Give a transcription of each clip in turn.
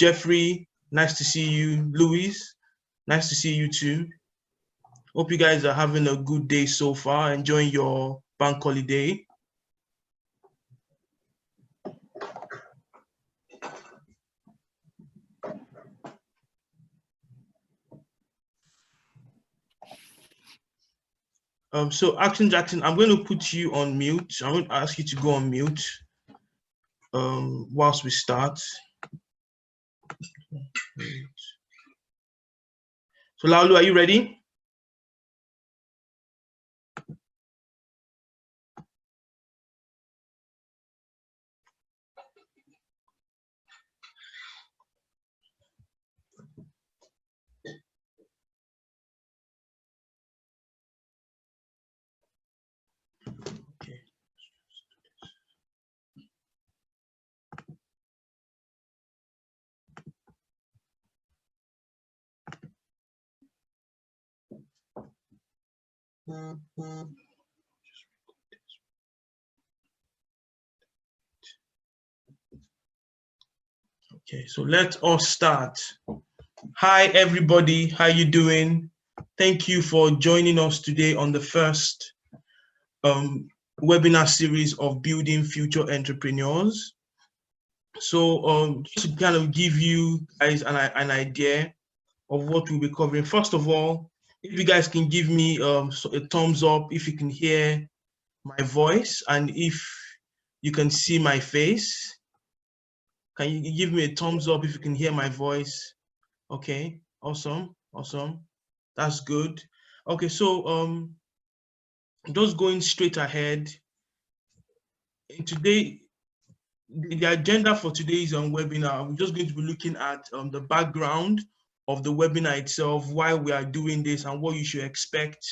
Jeffrey, nice to see you. Louis, nice to see you too. Hope you guys are having a good day so far, enjoying your bank holiday. So Action Jackson, I'm going to put you on mute. I'm going to ask you to go on mute whilst we start. So Laulu, are you ready? Okay, so let us start. Hi everybody, how you doing? Thank you for joining us today on the first webinar series of Building Future Entrepreneurs. So to kind of give you guys an idea of what we'll be covering. First of all, if you guys can give me a thumbs up if you can hear my voice and if you can see my face. Can you give me a thumbs up if you can hear my voice? Okay, awesome, awesome. That's good. Okay, so just going straight ahead. Today, the agenda for today's webinar, we're just going to be looking at the background of the webinar itself, why we are doing this and what you should expect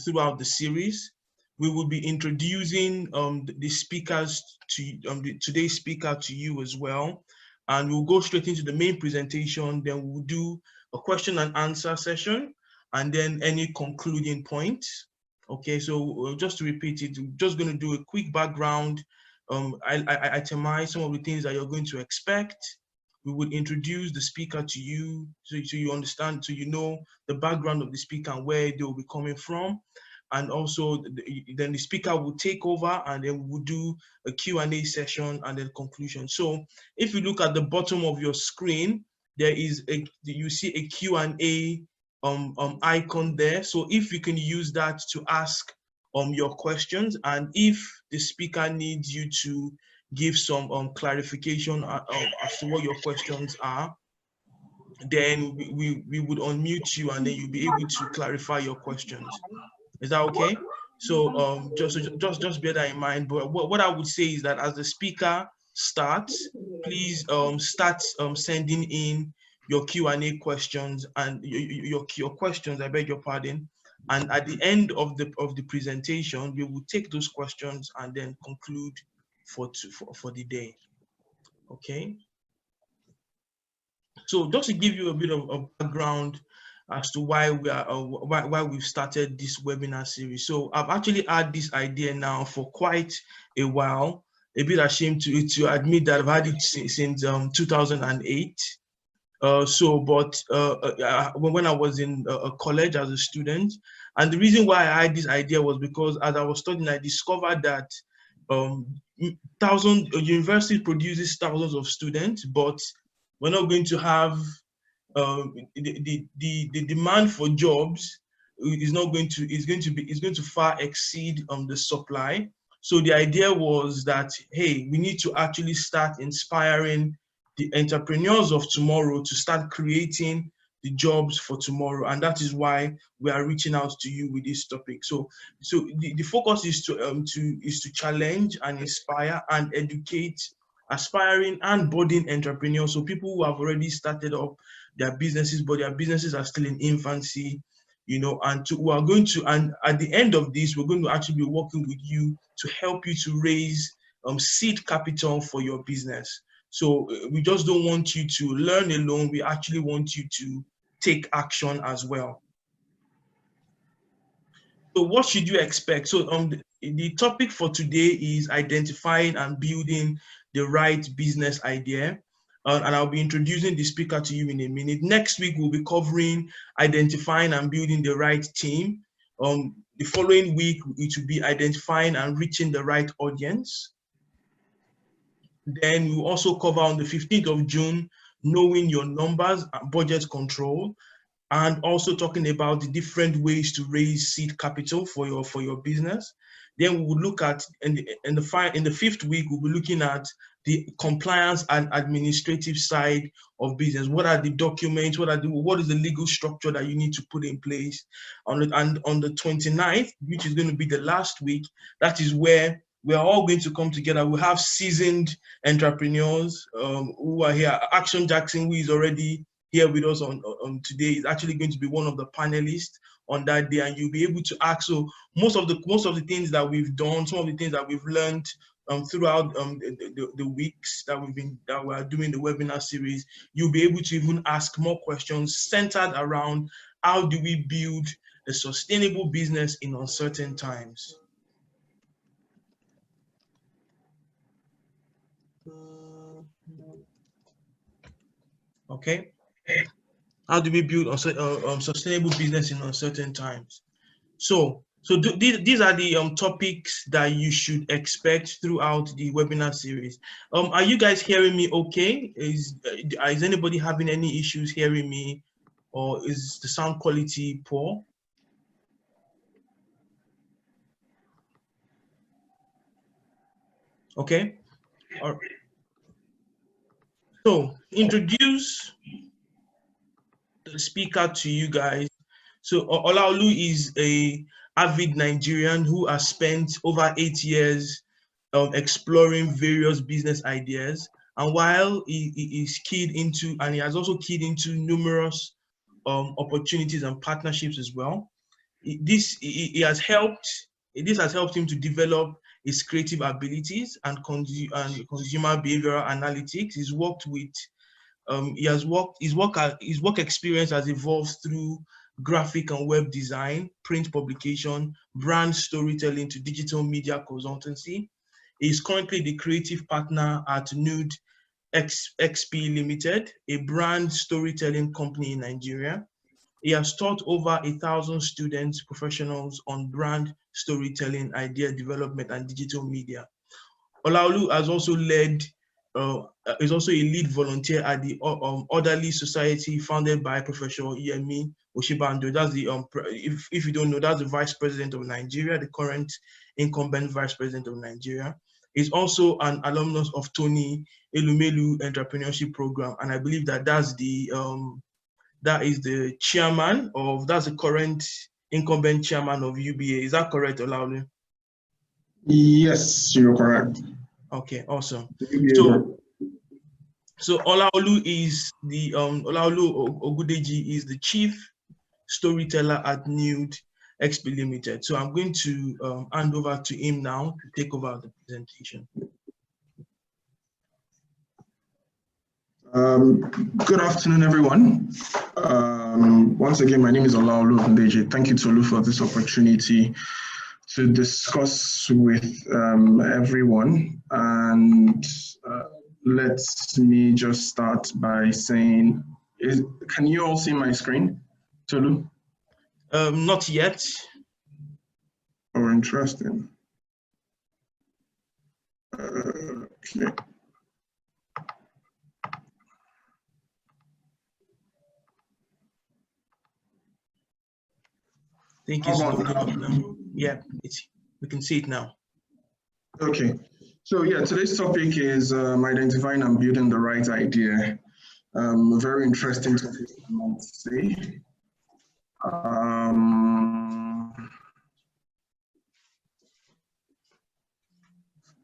throughout the series. We will be introducing the speakers to today's speaker to you as well. And we'll go straight into the main presentation. Then we'll do a question and answer session and then any concluding points. Okay, so just to repeat it, we're just going to do a quick background. I itemize some of the things that you're going to expect. We would introduce the speaker to you so you understand, so you know the background of the speaker and where they will be coming from. And also then the speaker will take over and then we'll do a Q&A session and then conclusion. So if you look at the bottom of your screen, there is you see a Q&A icon there. So if you can use that to ask your questions, and if the speaker needs you to give some clarification as to what your questions are, then we would unmute you and then you'll be able to clarify your questions. Is that okay? So just bear that in mind. But what I would say is that as the speaker starts, please start sending in your Q&A questions and your questions, I beg your pardon. And at the end of the presentation, we will take those questions and then conclude for the day. Okay. So just to give you a bit of background as to why we are why we've started this webinar series. So I've actually had this idea now for quite a while. A bit ashamed to admit that I've had it since 2008. When I was in college as a student, and the reason why I had this idea was because as I was studying, I discovered that university produces thousands of students, but we're not going to have the demand for jobs is going to far exceed the supply. So the idea was that, hey, we need to actually start inspiring the entrepreneurs of tomorrow to start creating the jobs for tomorrow, and that is why we are reaching out to you with this topic. So the focus is to challenge and inspire and educate aspiring and budding entrepreneurs, so people who have already started up their businesses, but their businesses are still in infancy, you know, and at the end of this, we're going to actually be working with you to help you to raise seed capital for your business. So we just don't want you to learn alone. We actually want you to take action as well. So what should you expect? So the topic for today is identifying and building the right business idea. and I'll be introducing the speaker to you in a minute. Next week, we'll be covering identifying and building the right team. The following week, it will be identifying and reaching the right audience. Then we'll also cover on the 15th of June, knowing your numbers and budget control, and also talking about the different ways to raise seed capital for your business. Then we will look at, in the fifth week, we'll be looking at the compliance and administrative side of business. What are the documents? What is the legal structure that you need to put in place? And on the 29th, which is going to be the last week, that is where we are all going to come together. We have seasoned entrepreneurs who are here. Action Jackson, who is already here with us on today, is actually going to be one of the panelists on that day, and you'll be able to ask. So most of the things that we've done, some of the things that we've learned throughout the weeks that we are doing the webinar series, you'll be able to even ask more questions centered around how do we build a sustainable business in uncertain times. Okay, how do we build a sustainable business in uncertain times? So these are the topics that you should expect throughout the webinar series. Are you guys hearing me okay? Is anybody having any issues hearing me, or is the sound quality poor? Okay. All right. So introduce the speaker to you guys. So Olaolu is a avid Nigerian who has spent over 8 years exploring various business ideas. And while he is keyed into, and he has also keyed into numerous opportunities and partnerships as well. This has helped him to develop his creative abilities and consumer behavioral analytics. He's worked with his work experience has evolved through graphic and web design, print publication, brand storytelling to digital media consultancy. He's currently the creative partner at Nude XP Limited, a brand storytelling company in Nigeria. He has taught over 1,000 students, professionals on brand storytelling, idea development, and digital media. Olaolu has also is also a lead volunteer at the Orderly Society founded by Professor Yemi Oshibando. That's the if you don't know, that's the Vice President of Nigeria, the current incumbent Vice President of Nigeria. He's also an alumnus of Tony Elumelu Entrepreneurship Program, and I believe that that's the that is the chairman of, that's the current incumbent chairman of UBA. Is that correct, Olaolu? Yes, you're correct. Okay, awesome. So Olaolu is the Olaolu Ogudeji is the chief storyteller at Nude XP Limited. So I'm going to hand over to him now to take over the presentation. Good afternoon, everyone. Once again, my name is Olaolu Ogudeji. Thank you to Olu for this opportunity to discuss with everyone. And let me just start by saying, can you all see my screen, Tolu? Not yet. Oh, interesting. Okay. I think it's loading up now. Yeah, we can see it now. Okay, so yeah, today's topic is identifying and building the right idea. A very interesting topic, I might say.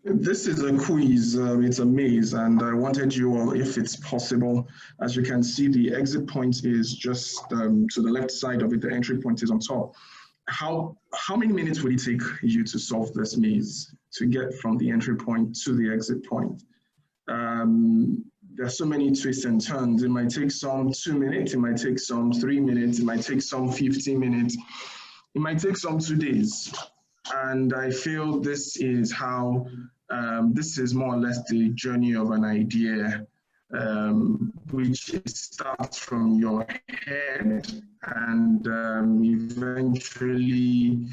This is a quiz, it's a maze, and I wanted you all, if it's possible, as you can see, the exit point is just to the left side of it, the entry point is on top. How many minutes would it take you to solve this maze, to get from the entry point to the exit point? There's so many twists and turns. It might take some 2 minutes, it might take some 3 minutes, it might take some 15 minutes, it might take some 2 days. And I feel this is how, this is more or less the journey of an idea. which starts from your head and eventually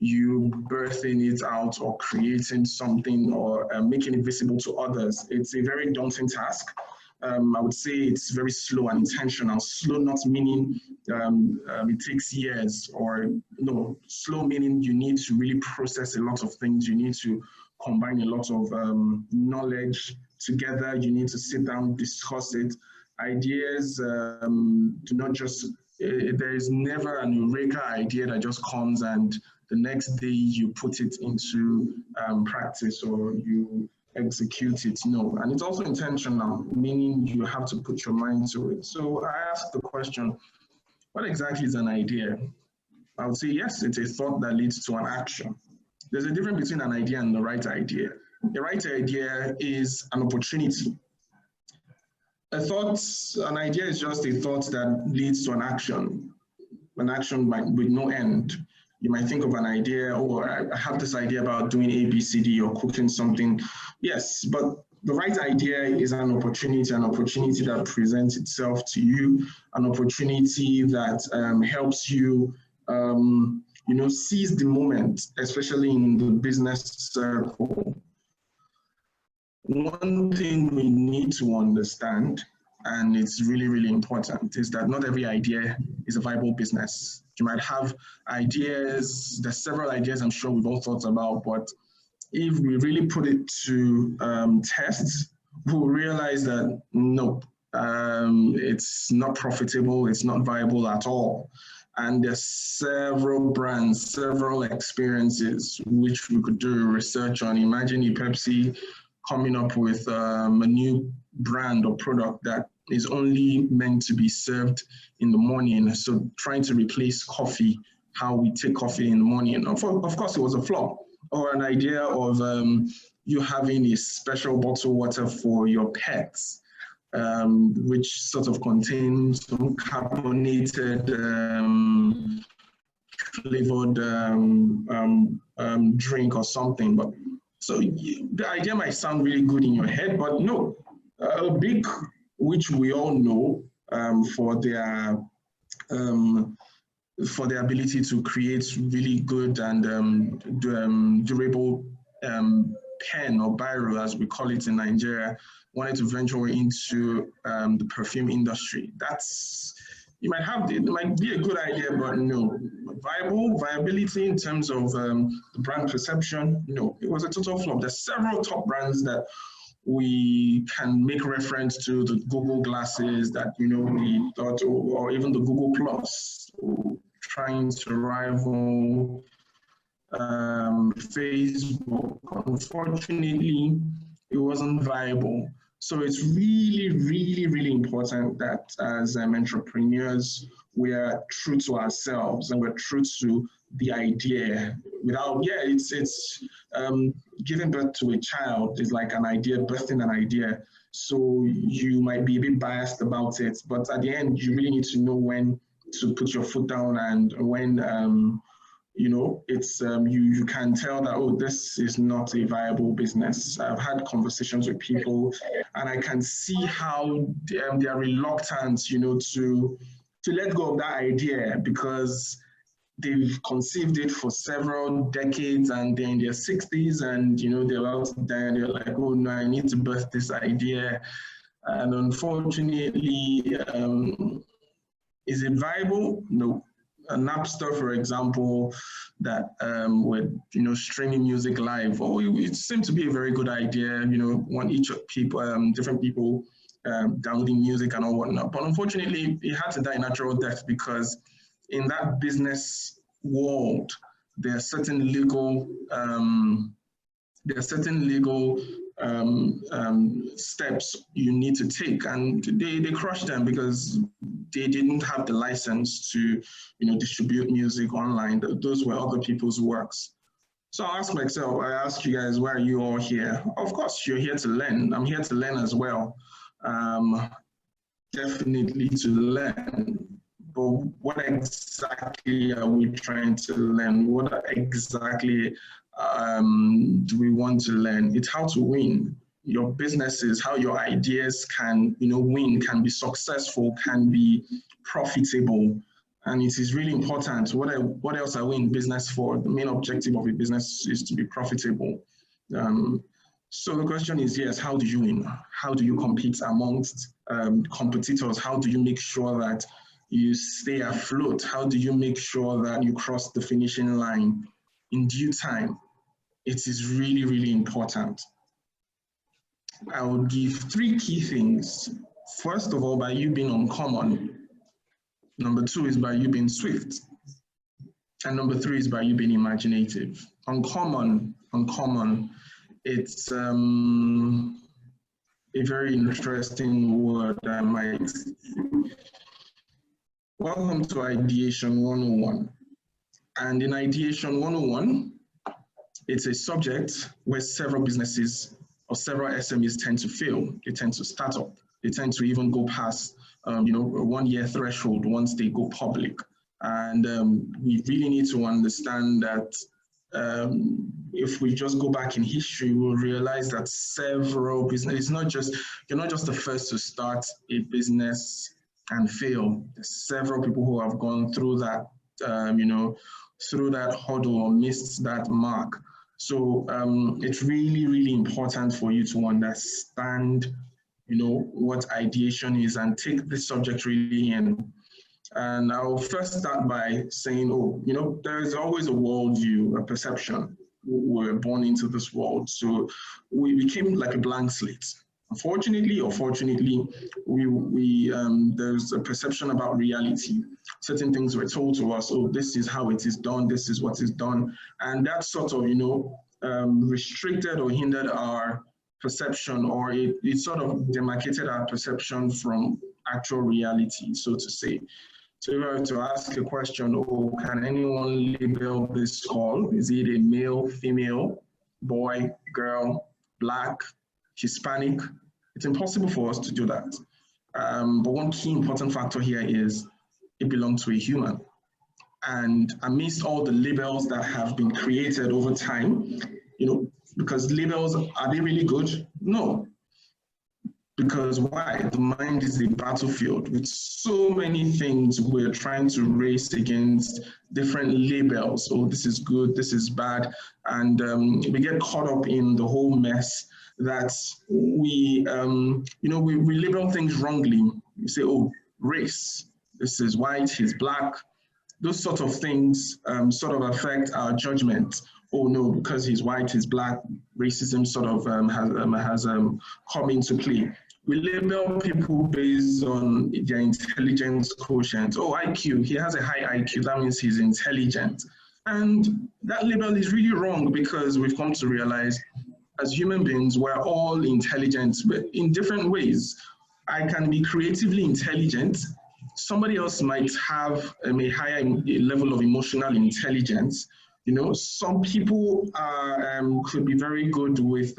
you birthing it out or creating something or making it visible to others. It's a very daunting task. I would say it's very slow and intentional. Slow not meaning it takes years, or no, slow meaning you need to really process a lot of things. You need to combine a lot of knowledge together. You need to sit down, discuss it. Ideas do not just, there is never an eureka idea that just comes and the next day you put it into practice or you execute it. No, and it's also intentional, meaning you have to put your mind to it. So I asked the question, what exactly is an idea? I would say, yes, it's a thought that leads to an action. There's a difference between an idea and the right idea. The right idea is an opportunity. A thought, an idea is just a thought that leads to an action with no end. You might think of an idea, oh, I have this idea about doing A, B, C, D, or cooking something. Yes, but the right idea is an opportunity that presents itself to you, an opportunity that helps you, you know, seize the moment, especially in the business circle. One thing we need to understand, and it's really, really important, is that not every idea is a viable business. You might have ideas, there's several ideas I'm sure we've all thought about, but if we really put it to test, we'll realize that nope, it's not profitable, it's not viable at all. And there's several brands, several experiences which we could do research on. Imagine Pepsi coming up with a new brand or product that is only meant to be served in the morning. So trying to replace coffee, how we take coffee in the morning. Of course, it was a flop. Or an idea of you having a special bottled water for your pets, which sort of contains some carbonated flavored drink or something. But so the idea might sound really good in your head, but no, Big, which we all know for their ability to create really good and durable pen or biro, as we call it in Nigeria, wanted to venture into the perfume industry. That's, you might have, it might be a good idea, but no. Viability in terms of the brand perception, no, it was a total flop. There's several top brands that we can make reference to, the Google glasses that, you know, we thought, or even the Google Plus, trying to rival Facebook. Unfortunately, it wasn't viable. So it's really, really, really important that as entrepreneurs, we are true to ourselves and we're true to the idea. Without, yeah, it's giving birth to a child is like an idea, birthing an idea. So you might be a bit biased about it, but at the end, you really need to know when to put your foot down and when you know, it's you can tell that, oh, this is not a viable business. I've had conversations with people and I can see how they are reluctant, you know, to let go of that idea because they've conceived it for several decades and they're in their 60s and, you know, they're about to die and they're like, oh no, I need to birth this idea. And unfortunately, is it viable? No. Napster, for example, that with, you know, streaming music live, it seemed to be a very good idea. You know, want each of people, different people downloading music and all whatnot. But unfortunately, it had to die natural death because in that business world, there are certain legal steps you need to take, and they crushed them because they didn't have the license to, you know, distribute music online. Those were other people's works. So I ask myself, I ask you guys, why are you all here? Of course, you're here to learn. I'm here to learn as well. Definitely to learn. But what exactly are we trying to learn? What exactly do we want to learn? It's how to win. your businesses, how your ideas can, win, can be successful, can be profitable. And it is really important. What else are we in business for? The main objective of a business is to be profitable. So the question is, yes, how do you win? How do you compete amongst competitors? How do you make sure that you stay afloat? How do you make sure that you cross the finishing line in due time? It is really, really important. I will give 3 key things. First of all, by you being uncommon. Number 2 is by you being swift. And number 3 is by you being imaginative. Uncommon, it's a very interesting word, I might. Welcome to Ideation 101. And in Ideation 101, it's a subject where several businesses or several SMEs tend to fail. They tend to start up. They tend to even go past, a 1-year threshold once they go public. And we really need to understand that if we just go back in history, we'll realize that several businesses, you're not just the first to start a business and fail. There's several people who have gone through that, through that hurdle or missed that mark. So it's really, really important for you to understand, what ideation is and take this subject really in. And I'll first start by saying, there is always a worldview, a perception. We're born into this world. So we became like a blank slate. Unfortunately or fortunately, there's a perception about reality. Certain things were told to us, this is how it is done, this is what is done. And that sort of, restricted or hindered our perception, or it sort of demarcated our perception from actual reality, so to say. So if I were to ask a question, can anyone label this call? Is it a male, female, boy, girl, black, Hispanic? It's impossible for us to do that. But one key important factor here is it belongs to a human. And amidst all the labels that have been created over time, because labels, are they really good? No. Because why? The mind is a battlefield with so many things we're trying to race against, different labels. This is good, this is bad. And we get caught up in the whole mess that we label things wrongly. We say, race, this is white, he's black. Those sort of things sort of affect our judgment. No, because he's white, he's black, racism sort of has come into play. We label people based on their intelligence quotient. IQ, he has a high IQ, that means he's intelligent. And that label is really wrong, because we've come to realize as human beings, we're all intelligent, but in different ways. I can be creatively intelligent. Somebody else might have a higher level of emotional intelligence. Some people could be very good with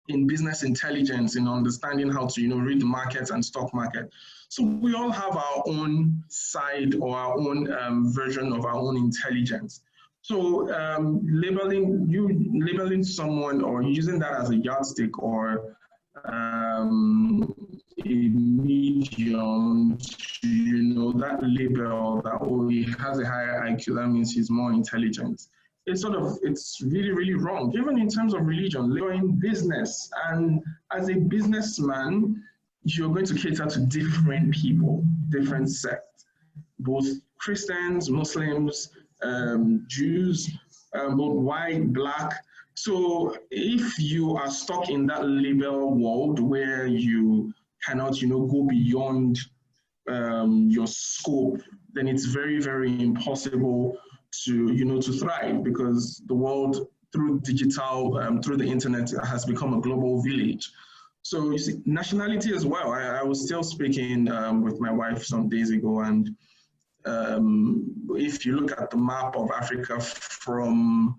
in business intelligence, in understanding how to read the market and stock market. So we all have our own side or our own version of our own intelligence. So labeling someone or using that as a yardstick or a medium to, that label that, he has a higher IQ, that means he's more intelligent. It's really, really wrong. Even in terms of religion, labeling business, and as a businessman, you're going to cater to different people, different sects, both Christians, Muslims, Jews, both white, black. So if you are stuck in that label world where you cannot, go beyond your scope, then it's very, very impossible to, to thrive, because the world through digital, through the internet, has become a global village. So you see, nationality as well. I was still speaking with my wife some days ago, and if you look at the map of Africa from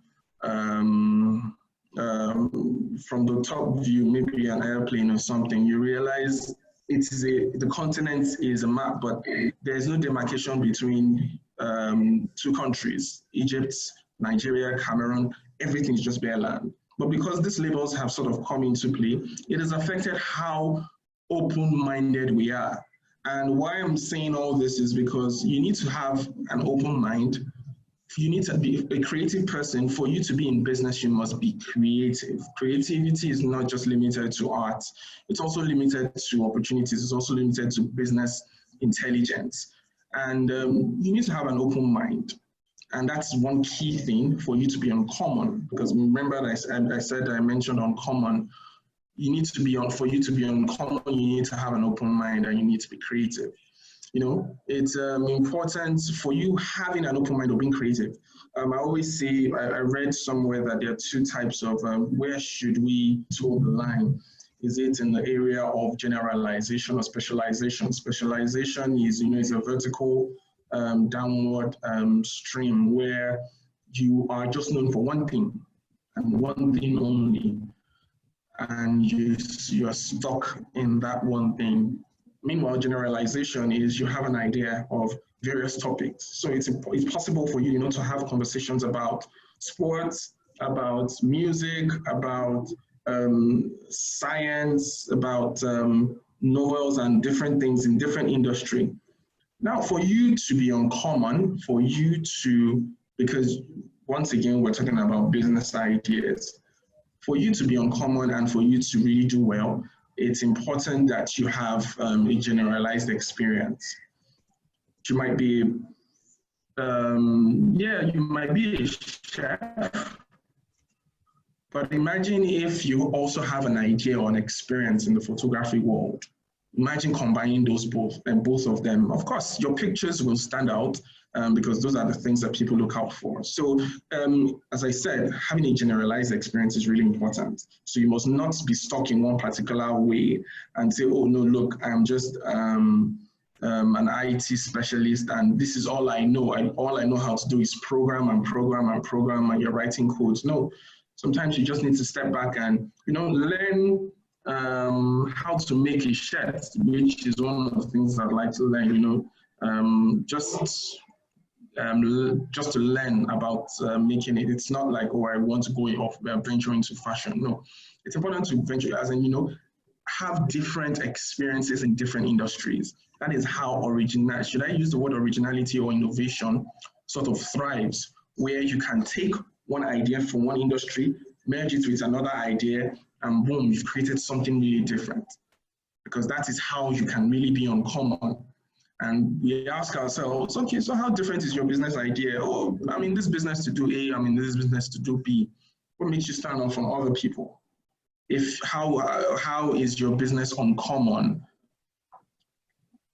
the top view, maybe an airplane or something, you realize the continent is a map, but there's no demarcation between 2 countries, Egypt, Nigeria, Cameroon. Everything is just bare land. But because these labels have sort of come into play, it has affected how open-minded we are. And why I'm saying all this is because you need to have an open mind. You need to be a creative person. For you to be in business, you must be creative. Creativity is not just limited to art. It's also limited to opportunities. It's also limited to business intelligence. And you need to have an open mind. And that's one key thing for you to be uncommon. Because remember, I mentioned uncommon. You need to be for you to be uncommon, you need to have an open mind and you need to be creative. You know, it's important for you having an open mind or being creative. I always say, I read somewhere that there are two types of where should we toe the line. Is it in the area of generalization or specialization? Specialization is, you know, is a vertical downward stream where you are just known for one thing and one thing only, and you are stuck in that one thing. Meanwhile, generalization is you have an idea of various topics. So it's possible for you, you know, to have conversations about sports, about music, about science, about novels and different things in different industry. Now, for you to be uncommon, for you to, because once again, we're talking about business ideas, for you to be uncommon and for you to really do well, it's important that you have a generalized experience. You might be, you might be a chef, but imagine if you also have an idea or an experience in the photography world. Imagine combining those both of them. Of course, your pictures will stand out because those are the things that people look out for. So as I said, having a generalized experience is really important. So you must not be stuck in one particular way and say, oh no, look, I'm just an IT specialist and this is all I know. All I know how to do is program and you're writing codes. No, sometimes you just need to step back and, you know, learn how to make a shirt, which is one of the things I'd like to learn, you know, just to learn about making it. It's not like, oh, I want to go off, venture into fashion. No, it's important to venture, as in, you know, have different experiences in different industries. That is how should I use the word originality or innovation sort of thrives, where you can take one idea from one industry, merge it with another idea, and boom, you've created something really different. Because that is how you can really be uncommon. And we ask ourselves, okay, so how different is your business idea? Oh, I'm in this business to do A, I'm in this business to do B. What makes you stand out from other people? How is your business uncommon?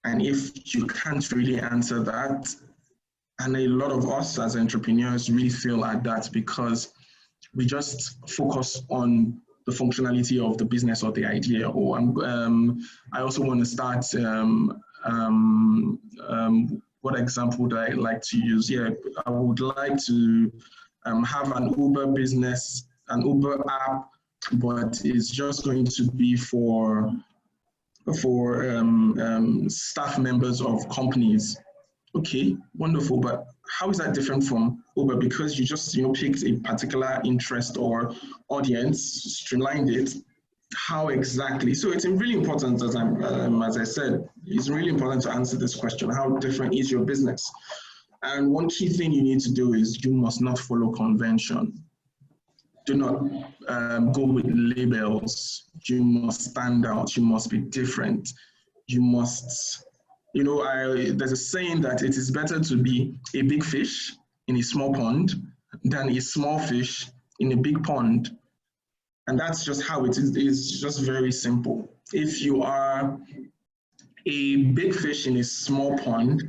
And if you can't really answer that, and a lot of us as entrepreneurs really fail at that because we just focus on the functionality of the business or the idea. Or I also want to start, what example would I like to use? Yeah, I would like to have an Uber business, an Uber app, but it's just going to be for staff members of companies. Okay, wonderful, but how is that different from Uber? Because you just, you know, picked a particular interest or audience, streamlined it. How exactly? So it's really important, as I said, it's really important to answer this question. How different is your business? And one key thing you need to do is you must not follow convention. Do not go with labels. You must stand out. You must be different. You must, you know, there's a saying that it is better to be a big fish in a small pond than a small fish in a big pond. And that's just how it is. It's just very simple. If you are a big fish in a small pond,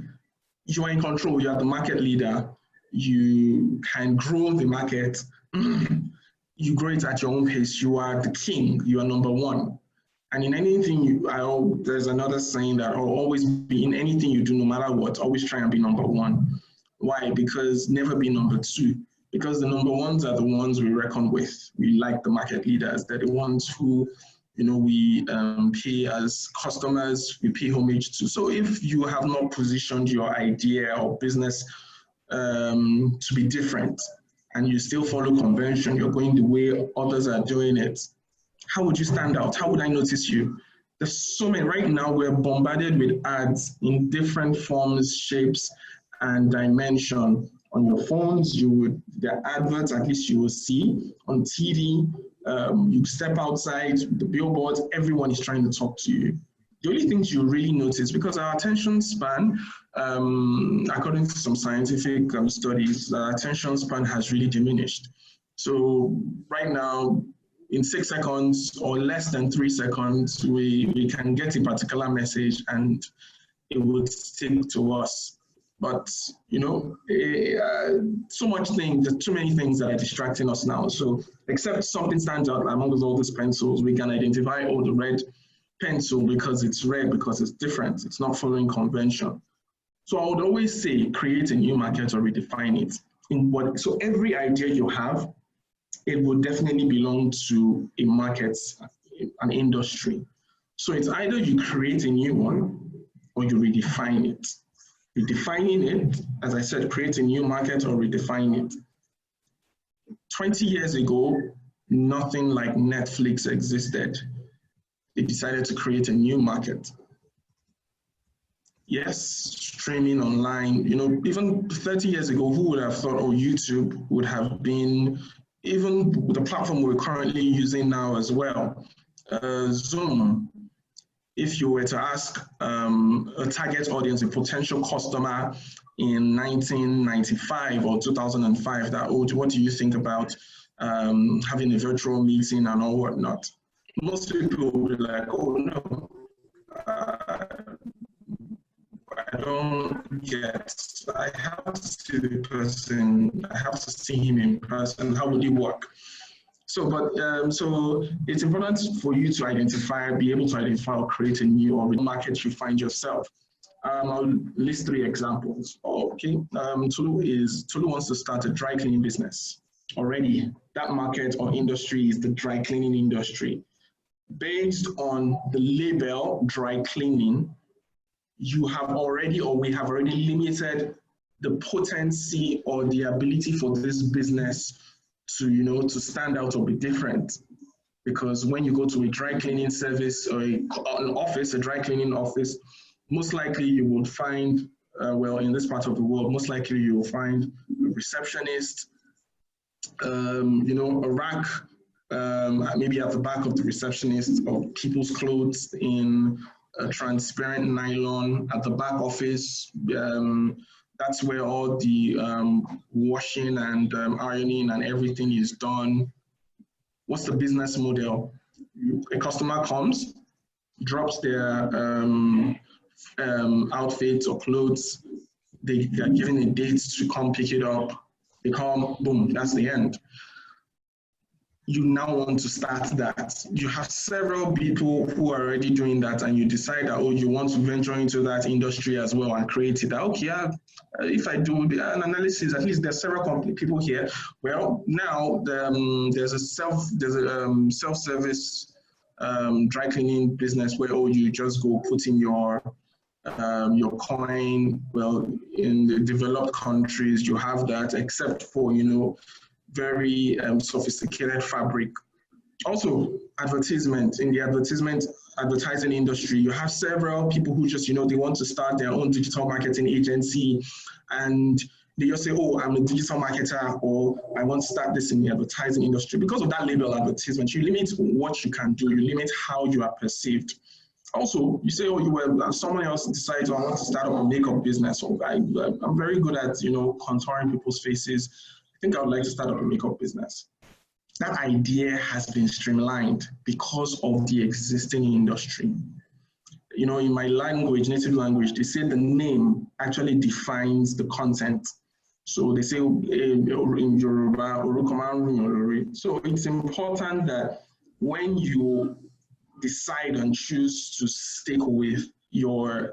you are in control. You are the market leader. You can grow the market. You grow it at your own pace. You are the king. You are number one. And in anything, there's another saying that I'll always be in anything you do, no matter what, always try and be number one. Why? Because never be number two. Because the number ones are the ones we reckon with. We like the market leaders. They're the ones who, you know, we pay as customers, we pay homage to. So if you have not positioned your idea or business to be different, and you still follow convention, you're going the way others are doing it, how would you stand out? How would I notice you? There's so many. Right now, we're bombarded with ads in different forms, shapes, and dimension. On your phones, the adverts, at least you will see. On TV, you step outside, the billboards, everyone is trying to talk to you. The only things you really notice, because our attention span, according to some scientific studies, our attention span has really diminished. So right now, in 6 seconds or less than 3 seconds, we can get a particular message and it would stick to us. But, you know, there's too many things that are distracting us now. So except something stands out among all these pencils, we can identify, oh, the red pencil because it's red, because it's different. It's not following convention. So I would always say create a new market or redefine it. So every idea you have, it will definitely belong to a market, an industry. So it's either you create a new one or you redefine it. Redefining it, as I said, create a new market or redefine it. 20 years ago, nothing like Netflix existed. They decided to create a new market. Yes, streaming online, you know, even 30 years ago, who would have thought, oh, YouTube would have been, even the platform we're currently using now as well, Zoom. If you were to ask a target audience, a potential customer in 1995 or 2005, that, oh, what do you think about having a virtual meeting and all whatnot? Most people will be like, oh, no, I don't get, I have to see the person, I have to see him in person, how would it work? So, so it's important for you to identify, be able to identify or create a new or market you find yourself. I'll list 3 examples. Okay, Tulu wants to start a dry cleaning business. Already, that market or industry is the dry cleaning industry. Based on the label dry cleaning, you have already, or we have already limited the potency or the ability for this business to, you know, to stand out or be different. Because when you go to a dry cleaning service or an office, a dry cleaning office, most likely you will find, well, in this part of the world, most likely you will find a receptionist, you know, a rack, maybe at the back of the receptionist, of people's clothes in a transparent nylon at the back office. That's where all the washing and ironing and everything is done. What's the business model? A customer comes, drops their outfits or clothes. They are given a date to come pick it up. They come, boom, that's the end. You now want to start that. You have several people who are already doing that, and you decide that, oh, you want to venture into that industry as well and create it. Okay, yeah, if I do an analysis, at least there's several people here. Well, now there's a self-service dry cleaning business where, oh, you just go put in your coin. Well, in the developed countries, you have that, except for, you know, very sophisticated fabric. Also, advertisement. In the advertising industry, you have several people who just, you know, they want to start their own digital marketing agency, and they just say, oh, I'm a digital marketer, or I want to start this in the advertising industry. Because of that label advertisement, you limit what you can do, you limit how you are perceived. Also, you say, oh, someone else decides, oh, I want to start up a makeup business, or I'm very good at, you know, contouring people's faces. I think I would like to start up a makeup business. That idea has been streamlined because of the existing industry. You know, in my language, native language, they say the name actually defines the content. So they say in Yoruba, so it's important that when you decide and choose to stick with your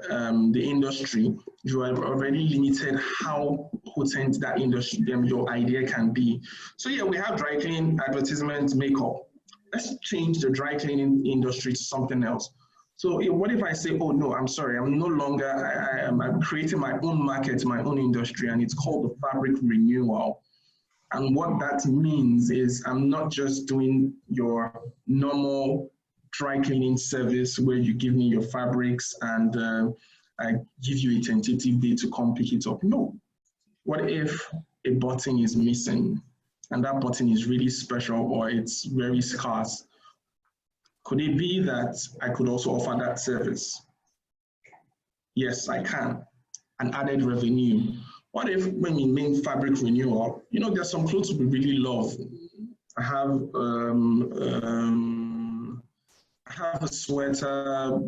the industry, you have already limited how potent that industry, your idea can be. So yeah, we have dry cleaning, advertisement, makeup. Let's change the dry cleaning industry to something else. So what if I say, oh no, I'm sorry, I'm no longer, I'm creating my own market, my own industry, and it's called the fabric renewal. And what that means is I'm not just doing your normal dry cleaning service where you give me your fabrics and I give you a tentative date to come pick it up. No. What if a button is missing and that button is really special or it's very scarce? Could it be that I could also offer that service? Yes, I can. An added revenue. What if when we mean fabric renewal, you know, there's some clothes we really love. I have a sweater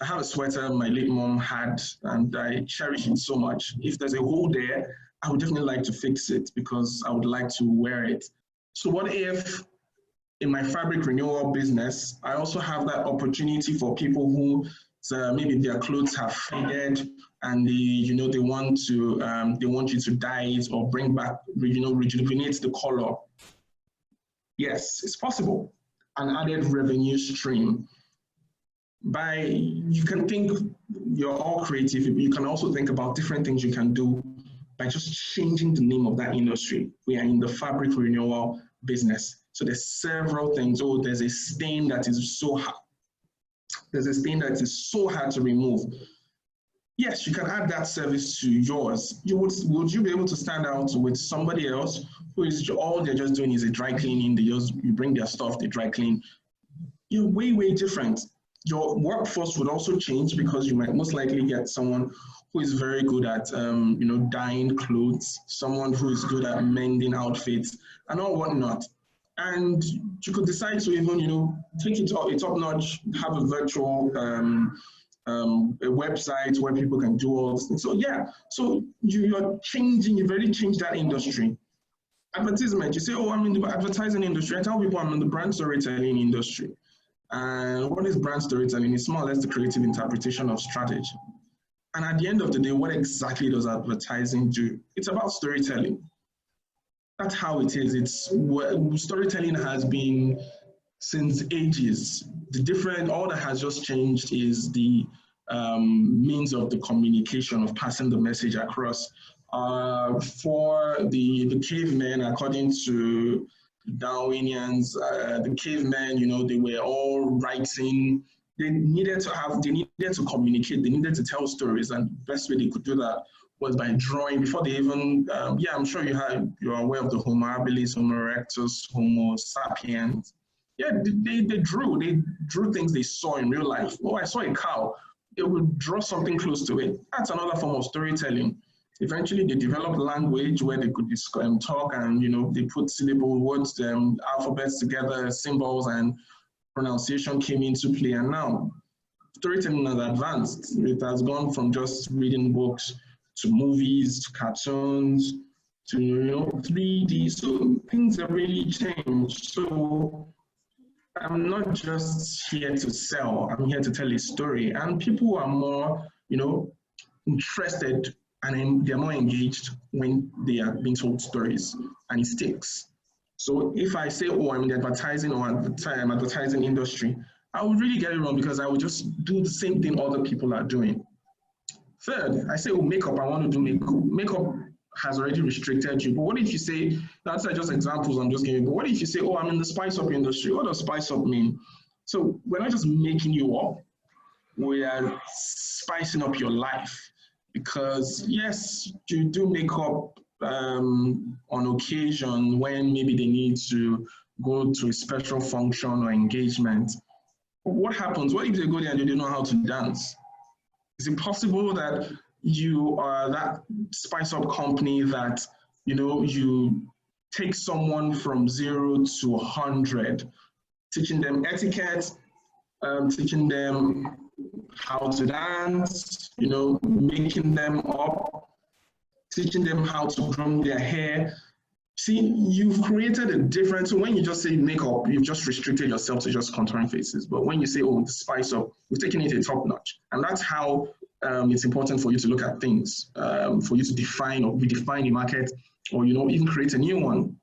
I have a sweater my late mom had, and I cherish it so much. If there's a hole there, I would definitely like to fix it because I would like to wear it. So what if in my fabric renewal business, I also have that opportunity for people who maybe their clothes have faded and they want you to dye it or bring back, rejuvenate the color. Yes, it's possible. An added revenue stream. You can think, you're all creative, you can also think about different things you can do by just changing the name of that industry. We are in the fabric renewal business. So there's several things. Oh, there's a stain that is so hard. There's a stain that is so hard to remove. Yes, you can add that service to yours. Would you be able to stand out with somebody else who is all they're just doing is a dry cleaning? You bring their stuff, they dry clean. You're way, way different. Your workforce would also change because you might most likely get someone who is very good at dyeing clothes, someone who is good at mending outfits and all whatnot. And you could decide to even take it up notch, have a virtual a website where people can do all this things. So yeah, so you're changing, you've already changed that industry. Advertisement, you say, oh, I'm in the advertising industry. I tell people I'm in the brand storytelling industry. And what is brand storytelling? It's more or less the creative interpretation of strategy. And at the end of the day, what exactly does advertising do? It's about storytelling. That's how it is. Storytelling has been since ages. All that has just changed is the means of the communication, of passing the message across. For the cavemen, according to Darwinians, the cavemen, they were all writing. They needed to communicate. They needed to tell stories, and the best way they could do that was by drawing. Before they even, I'm sure you're aware of the Homo habilis, Homo erectus, Homo sapiens. Yeah, they drew things they saw in real life. Oh, I saw a cow. They would draw something close to it. That's another form of storytelling. Eventually, they developed language where they could talk and, they put syllable words, alphabets together, symbols, and pronunciation came into play. And now, storytelling has advanced. It has gone from just reading books to movies, to cartoons, to 3D. So things have really changed. So I'm not just here to sell. I'm here to tell a story. And people are more, interested and they're more engaged when they are being told stories, and it sticks. So if I say, oh, I'm in the advertising or advertising industry, I would really get it wrong because I would just do the same thing other people are doing. Third, I say, oh, makeup, I want to do makeup. Makeup has already restricted you. But what if you say, that's just examples I'm just giving, but what if you say, oh, I'm in the SPICEUP industry? What does SPICEUP mean? So we're not just making you up, we are spicing up your life. Because yes, you do makeup on occasion when maybe they need to go to a special function or engagement. But what happens? What if they go there and they don't know how to dance? Is it possible that you are that SPICEUP company that you take someone from 0 to 100, teaching them etiquette, teaching them how to dance, making them up, teaching them how to groom their hair. See, you've created a difference. So when you just say makeup, you've just restricted yourself to just contouring faces. But when you say, oh, the SPICEUP, we've taken it a top notch. And that's how it's important for you to look at things, for you to define or redefine the market, or even create a new one.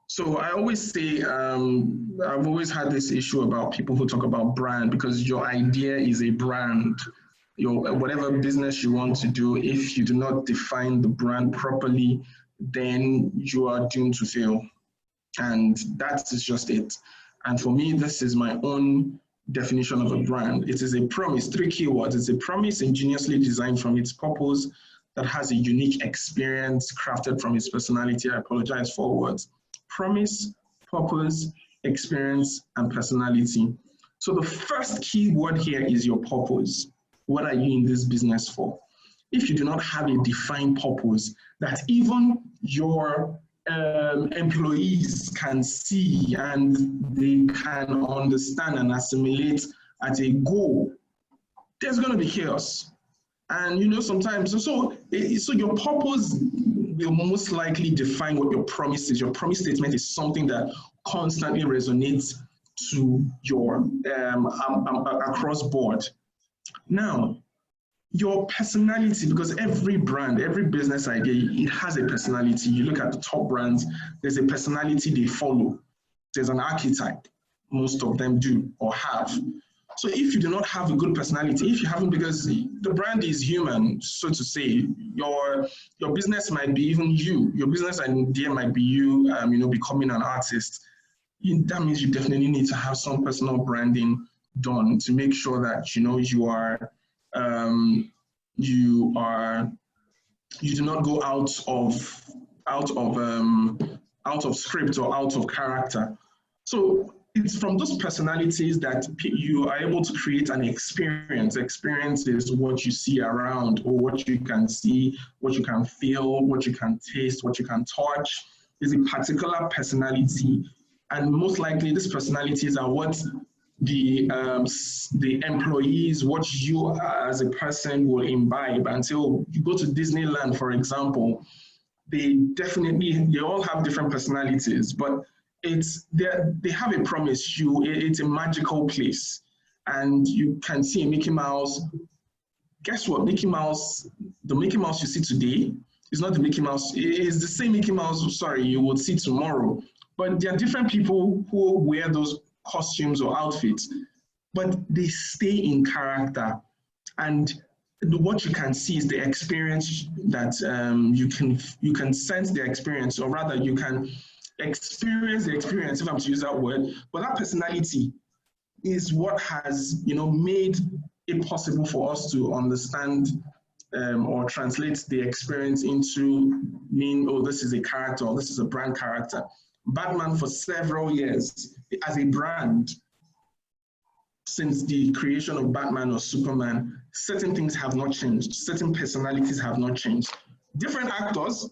So I always say, I've always had this issue about people who talk about brand, because your idea is a brand. your whatever business you want to do, if you do not define the brand properly, then you are doomed to fail. And that is just it. And for me, this is my own definition of a brand. It is a promise, 3 keywords. It's a promise ingeniously designed from its purpose that has a unique experience crafted from its personality. I apologize, 4 words. Promise, purpose, experience, and personality. So the first keyword here is your purpose. What are you in this business for? If you do not have a defined purpose that even your employees can see and they can understand and assimilate at a goal, there's going to be chaos. And you know, sometimes, so your purpose will most likely define what your promise is. Your promise statement is something that constantly resonates to your across board. Now, your personality, because every brand, every business idea, it has a personality. You look at the top brands, there's a personality they follow. There's an archetype, most of them do or have. So if you do not have a good personality, if you haven't, because the brand is human, so to say, your business might be even you. Your business idea might be you, becoming an artist. That means you definitely need to have some personal branding done to make sure that you do not go out of script or out of character. So it's from those personalities that you are able to create an experience. Experience is what you see around, or what you can see, what you can feel, what you can taste, what you can touch. Is a particular personality, and most likely these personalities are what the employees, what you as a person will imbibe. Until you go to Disneyland, for example, they all have different personalities, but they have a promise. It's a magical place, and you can see a Mickey Mouse. Guess what? Mickey Mouse, the Mickey Mouse you see today is not the Mickey Mouse. It's the same Mickey Mouse, you will see tomorrow. But there are different people who wear those costumes or outfits, but they stay in character. And what you can see is the experience that you can sense the experience, or rather you can experience the experience, if I'm to use that word. But that personality is what has made it possible for us to understand or translate the experience into this is a character, or this is a brand character. Batman, for several years as a brand, since the creation of Batman or Superman, certain things have not changed. Certain personalities have not changed. Different actors,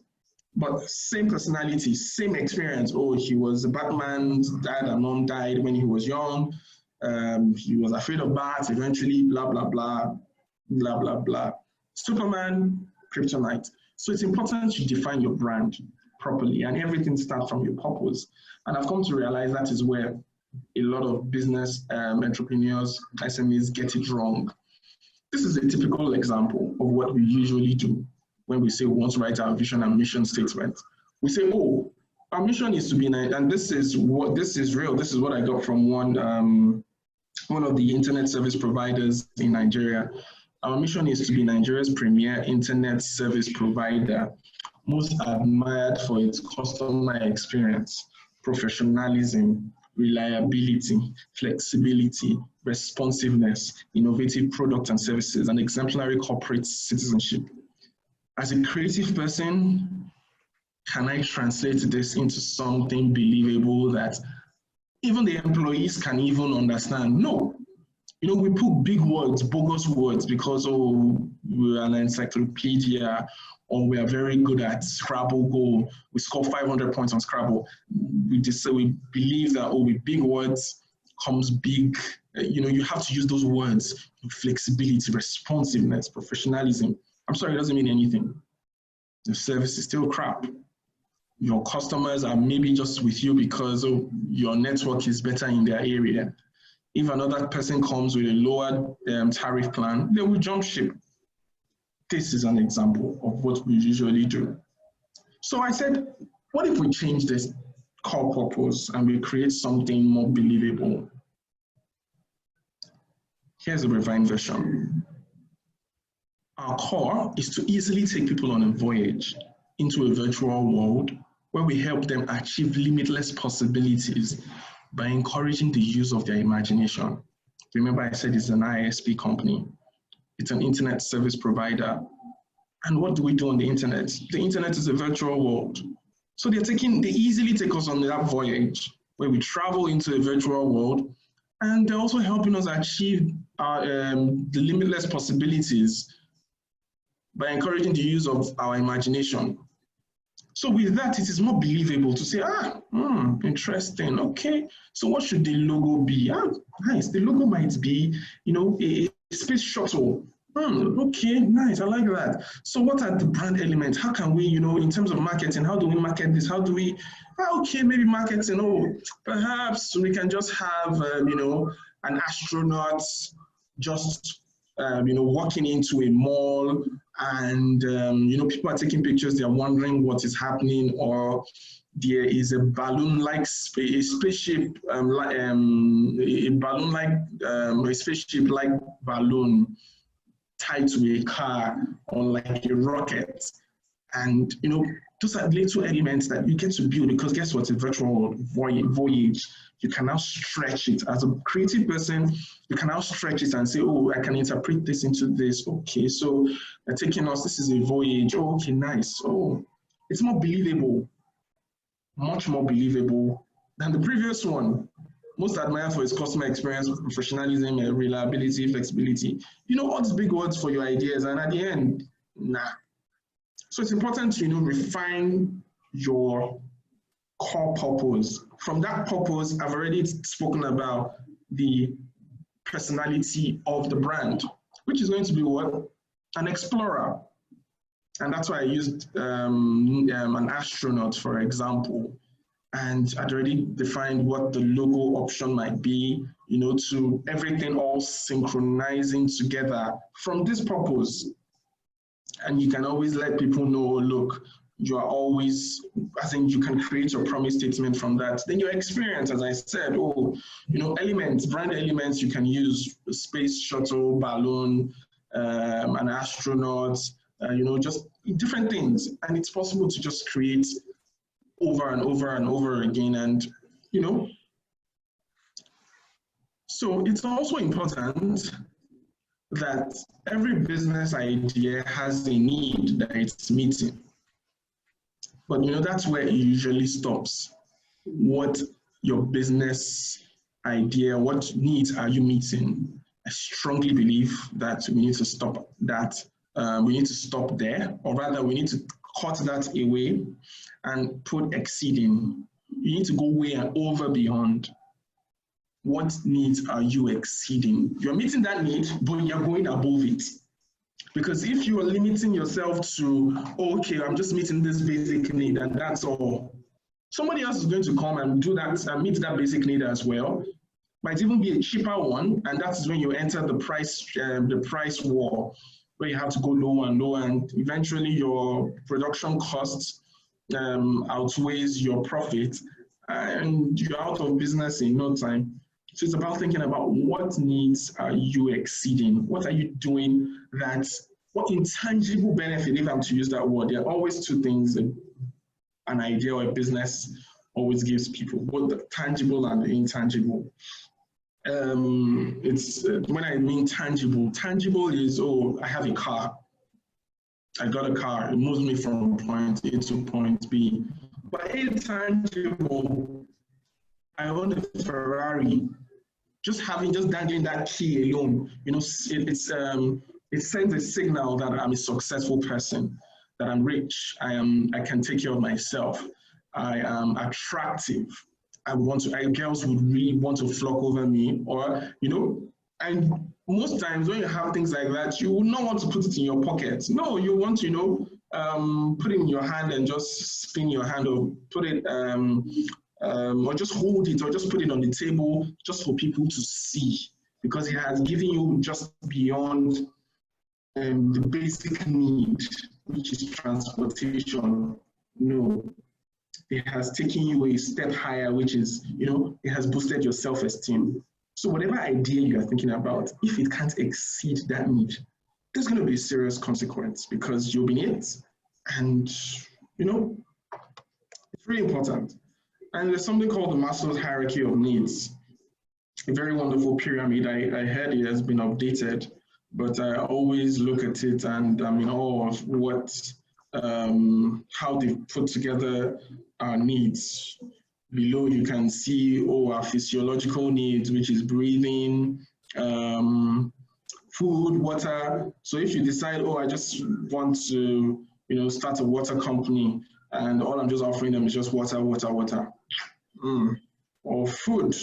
but same personality, same experience. Oh, he was a Batman, dad and mom died when he was young. He was afraid of bats, eventually, blah, blah, blah, blah, blah, blah. Superman, kryptonite. So it's important to define your brand properly, and everything starts from your purpose. And I've come to realize that is where a lot of business entrepreneurs, SMEs, get it wrong. This is a typical example of what we usually do when we say we want to write our vision and mission statement. We say, oh, our mission is to be, and this is real. This is what I got from one of the internet service providers in Nigeria. Our mission is to be Nigeria's premier internet service provider, most admired for its customer experience, professionalism, reliability, flexibility, responsiveness, innovative products and services, and exemplary corporate citizenship. As a creative person, can I translate this into something believable that even the employees can even understand? No. We put big words, bogus words, because, we're an encyclopedia, or we are very good at Scrabble Go. We score 500 points on Scrabble. We believe that, with big words comes big, you have to use those words, flexibility, responsiveness, professionalism. I'm sorry, it doesn't mean anything. The service is still crap. Your customers are maybe just with you because your network is better in their area. If another person comes with a lower tariff plan, they will jump ship. This is an example of what we usually do. So I said, what if we change this core purpose and we create something more believable? Here's a refined version. Our core is to easily take people on a voyage into a virtual world where we help them achieve limitless possibilities by encouraging the use of their imagination. Remember, I said it's an ISP company. It's an internet service provider. And what do we do on the internet? The internet is a virtual world. So they easily take us on that voyage where we travel into a virtual world, and they're also helping us achieve the limitless possibilities by encouraging the use of our imagination. So with that, it is more believable to say, interesting, okay. So what should the logo be? Nice, the logo might be, a space shuttle. Okay, nice, I like that. So what are the brand elements? How can we, in terms of marketing, how do we market this? How do we, okay, maybe marketing, perhaps we can just have, an astronaut just, walking into a mall, and people are taking pictures, they're wondering what is happening, or there is a balloon-like a spaceship, a spaceship-like balloon tied to a car or like a rocket. And those are little elements that you get to build, because guess what? A virtual voyage, you can now stretch it. As a creative person, you can now stretch it and say, I can interpret this into this. Okay, so they're taking us, this is a voyage. Oh, okay, nice. Oh, it's more believable, much more believable than the previous one. Most admired for its customer experience, professionalism, reliability, flexibility. All these big words for your ideas, and at the end, nah. So it's important to refine your core purpose. From that purpose, I've already spoken about the personality of the brand, which is going to be what? An explorer. And that's why I used an astronaut, for example. And I'd already defined what the logo option might be, to everything all synchronizing together from this purpose. And you can always let people know, look, you are always, I think you can create your promise statement from that. Then your experience, as I said, elements, brand elements you can use, space shuttle, balloon, an astronaut, just different things. And it's possible to just create over and over and over again. And, so it's also important that every business idea has a need that it's meeting. But that's where it usually stops. What your business idea, what needs are you meeting? I strongly believe that we need to stop that. We need to stop there, or rather we need to cut that away and put exceeding. You need to go way and over beyond. What needs are you exceeding? You're meeting that need, but you're going above it. Because if you are limiting yourself to, okay, I'm just meeting this basic need and that's all, somebody else is going to come and do that and meet that basic need as well. Might even be a cheaper one, and that's when you enter the price war, where you have to go low and low, and eventually your production costs outweighs your profit, and you're out of business in no time. So it's about thinking about what needs are you exceeding? What are you doing what intangible benefit, if I'm to use that word? There are always two things an idea or a business always gives people, both the tangible and the intangible. When I mean tangible is, I have a car. I got a car, it moves me from point A to point B. But intangible, I own a Ferrari. Just dangling that key alone, it sends a signal that I'm a successful person, that I'm rich, I can take care of myself, I am attractive. Girls would really want to flock over me, or, and most times when you have things like that, you will not want to put it in your pocket. No, you want to, put it in your hand and just spin your hand, or put it, or just hold it, or just put it on the table just for people to see, because it has given you just beyond the basic need, which is transportation. No, it has taken you a step higher, which is, it has boosted your self-esteem. So whatever idea you are thinking about, if it can't exceed that need, there's going to be a serious consequence because you'll be in it. And, you know, it's really important. And there's something called the Maslow's hierarchy of needs. A very wonderful pyramid. I heard it has been updated, but I always look at it and I'm in awe of how they put together our needs. Below you can see our physiological needs, which is breathing, food, water. So if you decide, I just want to, start a water company and all I'm just offering them is just water. Or food,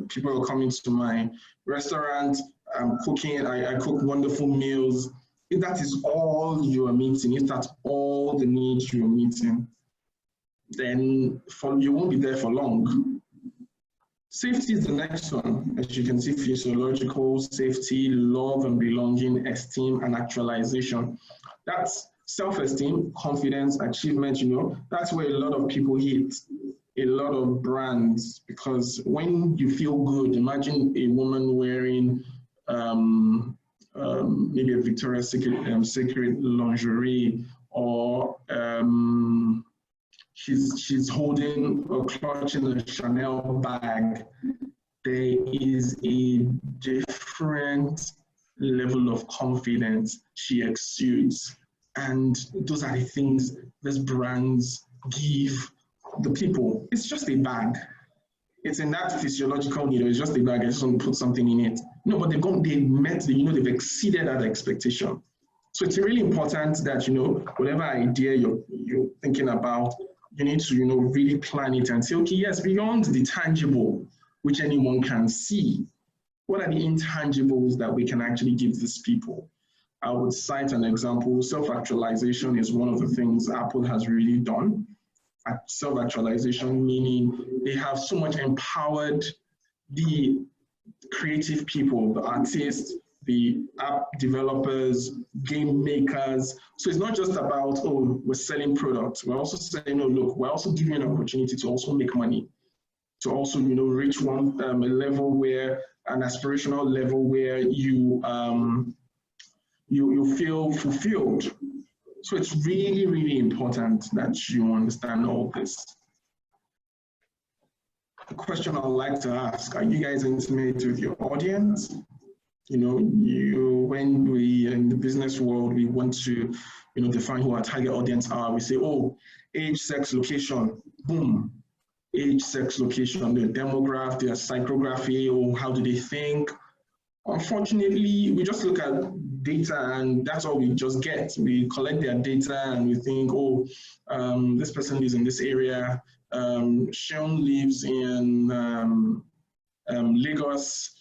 people are coming to my restaurant, I'm cooking, I cook wonderful meals. If that is all you are meeting, if that's all the needs you're meeting, then you won't be there for long. Safety is the next one. As you can see, physiological safety, love and belonging, esteem and actualization. That's self-esteem, confidence, achievement, that's where a lot of people hit, a lot of brands, because when you feel good, imagine a woman wearing maybe a Victoria's Secret lingerie, or she's holding or clutching a Chanel bag. There is a different level of confidence she exudes. And those are the things these brands give the people. It's just a bag. It's in that physiological need. It's just a bag. I just want to put something in it. No, but they've exceeded that expectation. So it's really important that, whatever idea you're thinking about, you need to, really plan it and say, okay, yes, beyond the tangible, which anyone can see, what are the intangibles that we can actually give these people? I would cite an example. Self-actualization is one of the things Apple has really done. Self-actualization, meaning they have so much empowered the creative people, the artists, the app developers, game makers. So it's not just about, we're selling products. We're also saying, look, we're also giving you an opportunity to also make money, to also, reach a level where, an aspirational level where you feel fulfilled. So it's really, really important that you understand all this. The question I'd like to ask, are you guys intimate with your audience? When we in the business world, we want to, define who our target audience are. We say, age, sex, location, boom. Age, sex, location, their demographic, their psychography, how do they think? Unfortunately, we just look at data and that's all we just get. We collect their data and we think, this person lives in this area. Sean lives in Lagos.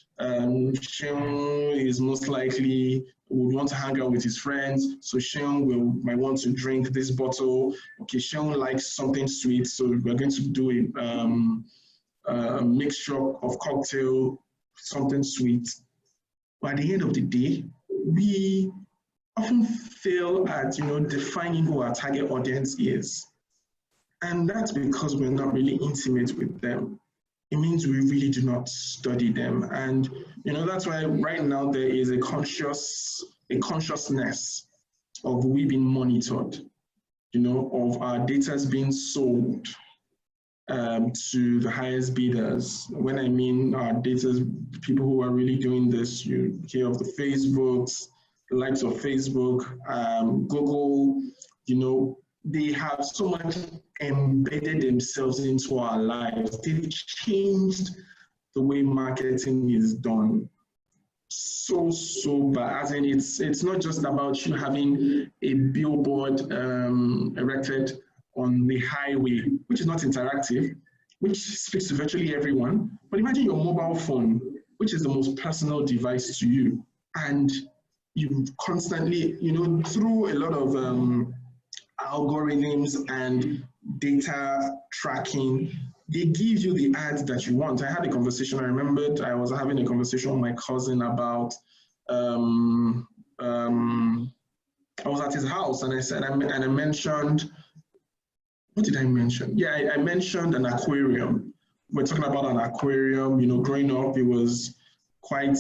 Sean is most likely would want to hang out with his friends. So Sean might want to drink this bottle. Okay, Sean likes something sweet. So we're going to do a mixture of cocktail, something sweet. But at the end of the day, we often fail at defining who our target audience is. And that's because we're not really intimate with them. It means we really do not study them. And that's why right now there is a consciousness of we being monitored, of our data being sold to the highest bidders. When I mean our data, people who are really doing this, you hear of the Facebooks, the likes of Facebook, Google, they have so much embedded themselves into our lives. They've changed the way marketing is done. So bad. As in, it's not just about you having a billboard erected on the highway, which is not interactive, which speaks to virtually everyone. But imagine your mobile phone, which is the most personal device to you. And you constantly, through a lot of algorithms and data tracking, they give you the ads that you want. I had a conversation, I remembered I was having a conversation with my cousin about, I was at his house and I said, I mentioned, what did I mention? Yeah, I mentioned an aquarium. We're talking about an aquarium, growing up, it was quite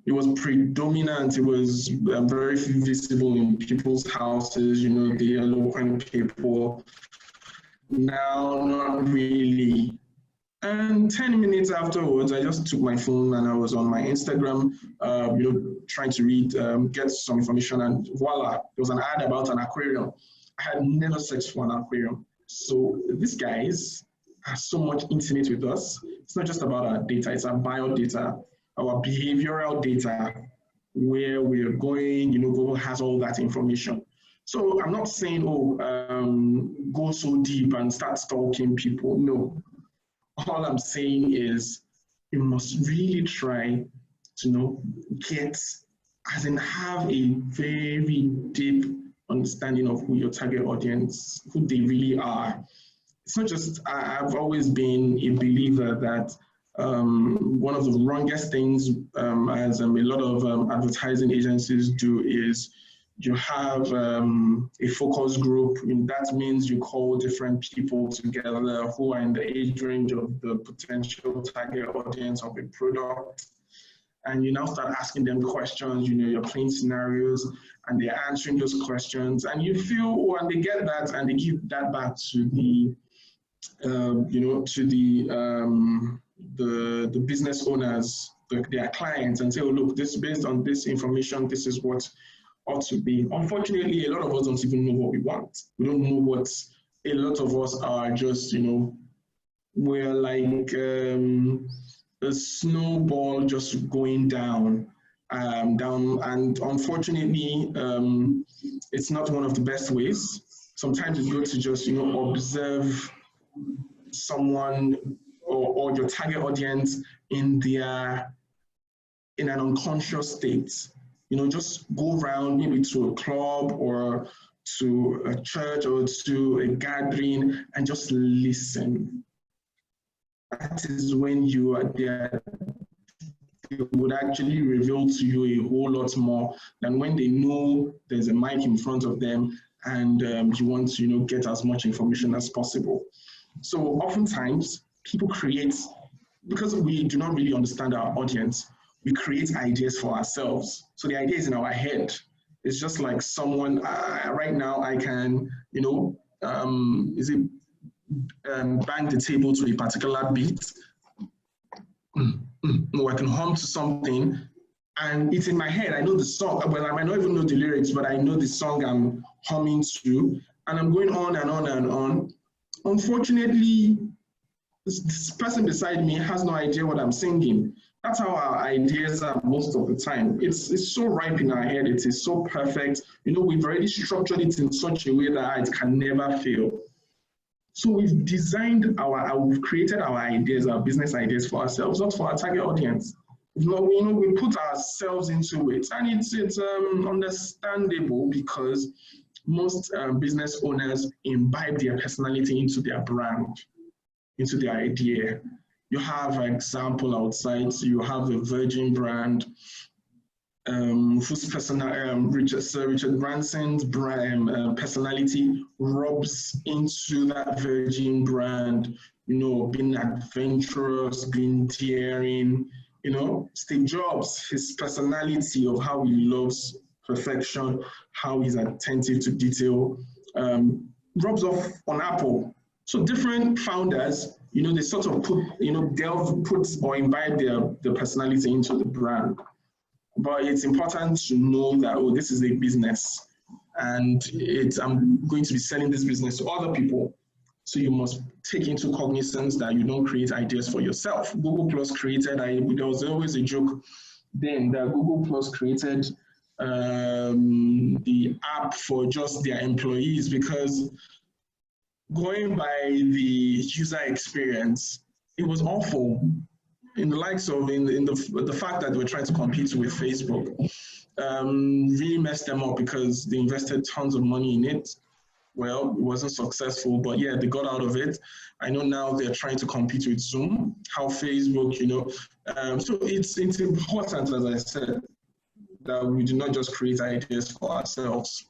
it was predominant. It was very visible in people's houses, you know, the eloquent people. Now, not really. And 10 minutes afterwards, I just took my phone and I was on my Instagram, you know, trying to read, get some information, and voila, there was an ad about an aquarium. I had never searched for an aquarium. So these guys are so much intimate with us. It's not just about our data, it's our bio data, our behavioral data, where we're going, you know, Google has all that information. So I'm not saying, oh, go so deep and start stalking people. No. All I'm saying is you must really try to, you know, get, as in have a very deep understanding of who your target audience, who they really are. It's not just, I've always been a believer that one of the wrongest things, as a lot of advertising agencies do, is you have a focus group. And that means you call different people together who are in the age range of the potential target audience of a product. And you now start asking them questions, you know, you're playing scenarios and they're answering those questions. And you feel, oh, and they get that and they give that back to the, you know, to the business owners, their clients, and say, oh, look, this based on this information, this is what ought to be. Unfortunately, a lot of us don't even know what we want. We don't know what, a lot of us are just, you know, we're like a snowball just going down, and unfortunately, it's not one of the best ways. Sometimes it's good to just, you know, observe someone or your target audience in an unconscious state. You know, just go around maybe to a club or to a church or to a gathering and just listen. That is when you are there. It would actually reveal to you a whole lot more than when they know there's a mic in front of them and you want to, you know, get as much information as possible. So oftentimes people create, because we do not really understand our audience, we create ideas for ourselves. So the idea is in our head. It's just like someone, right now I can, you know, bang the table to a particular beat. No, I can hum to something and it's in my head. I know the song. Well, I might not even know the lyrics, but I know the song I'm humming to, and I'm going on and on and on. Unfortunately, this person beside me has no idea what I'm singing. That's how our ideas are most of the time. It's so ripe in our head. It is so perfect. You know, we've already structured it in such a way that it can never fail. So we've designed we've created our ideas, our business ideas for ourselves, not for our target audience. You know, we put ourselves into it, and it's understandable because most business owners imbibe their personality into their brand, into their idea. You have an example outside, so you have the Virgin brand, whose Sir Richard Branson's brand, personality rubs into that Virgin brand, you know, being adventurous, being daring, you know. Steve Jobs, his personality of how he loves perfection, how he's attentive to detail, rubs off on Apple. So different founders, you know, they sort of put or imbibe their personality into the brand. But it's important to know that, oh, this is a business and I'm going to be selling this business to other people. So you must take into cognizance that you don't create ideas for yourself. Google Plus created, there was always a joke then that Google Plus created the app for just their employees, because going by the user experience, it was awful. In the likes of the fact that we're trying to compete with Facebook, really messed them up because they invested tons of money in it. Well, it wasn't successful, but yeah, they got out of it. I know now they're trying to compete with Zoom, how Facebook, you know. So it's important, as I said, that we do not just create ideas for ourselves.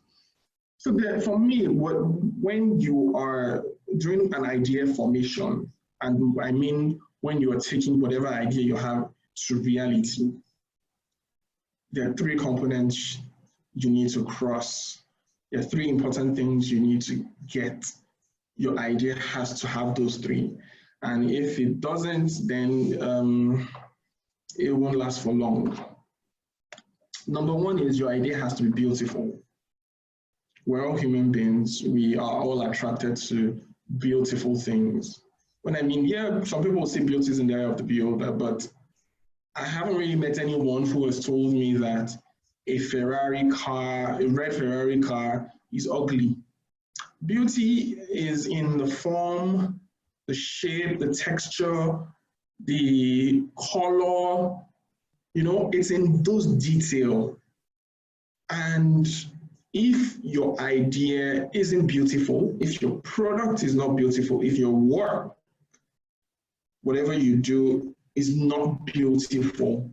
So then for me, when you are doing an idea formation, and I mean when you are taking whatever idea you have to reality, there are 3 components you need to cross. There are 3 important things you need to get. Your idea has to have those 3. And if it doesn't, then it won't last for long. Number 1 is your idea has to be beautiful. We're all human beings. We are all attracted to beautiful things. When I mean, yeah, some people say beauty is in the eye of the beholder, but I haven't really met anyone who has told me that a Ferrari car, a red Ferrari car, is ugly. Beauty is in the form, the shape, the texture, the color, you know, it's in those details. And if your idea isn't beautiful, if your product is not beautiful, if your work, whatever you do, is not beautiful,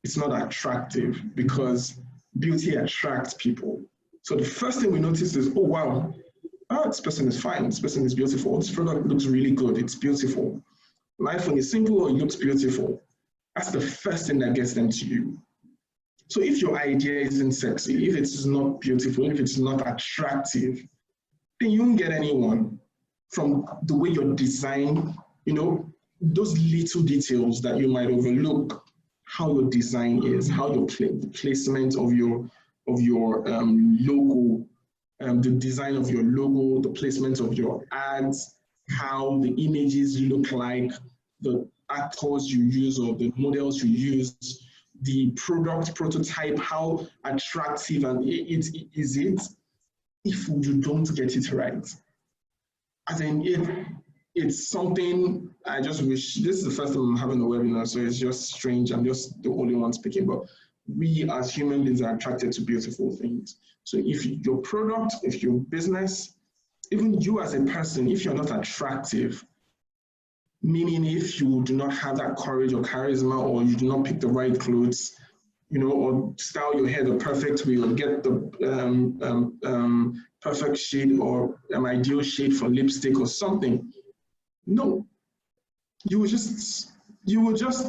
it's not attractive, because beauty attracts people. So the first thing we notice is, oh wow, this person is fine, this person is beautiful, this product looks really good, it's beautiful. My iPhone is simple or it looks beautiful. That's the first thing that gets them to you. So if your idea isn't sexy, if it's not beautiful, if it's not attractive, then you won't get anyone. From the way you're designed, you know, those little details that you might overlook, how your design is, how your the placement of your logo, the design of your logo, the placement of your ads, how the images look like, the actors you use or the models you use, the product prototype, how attractive and is it if you don't get it right. I think it's something I just wish, this is the first time I'm having a webinar, so it's just strange, I'm just the only one speaking, but we as human beings are attracted to beautiful things. So if your product, if your business, even you as a person, if you're not attractive, meaning if you do not have that courage or charisma, or you do not pick the right clothes, you know, or style your hair the perfect way, or get the perfect shade or an ideal shade for lipstick or something, no, you will just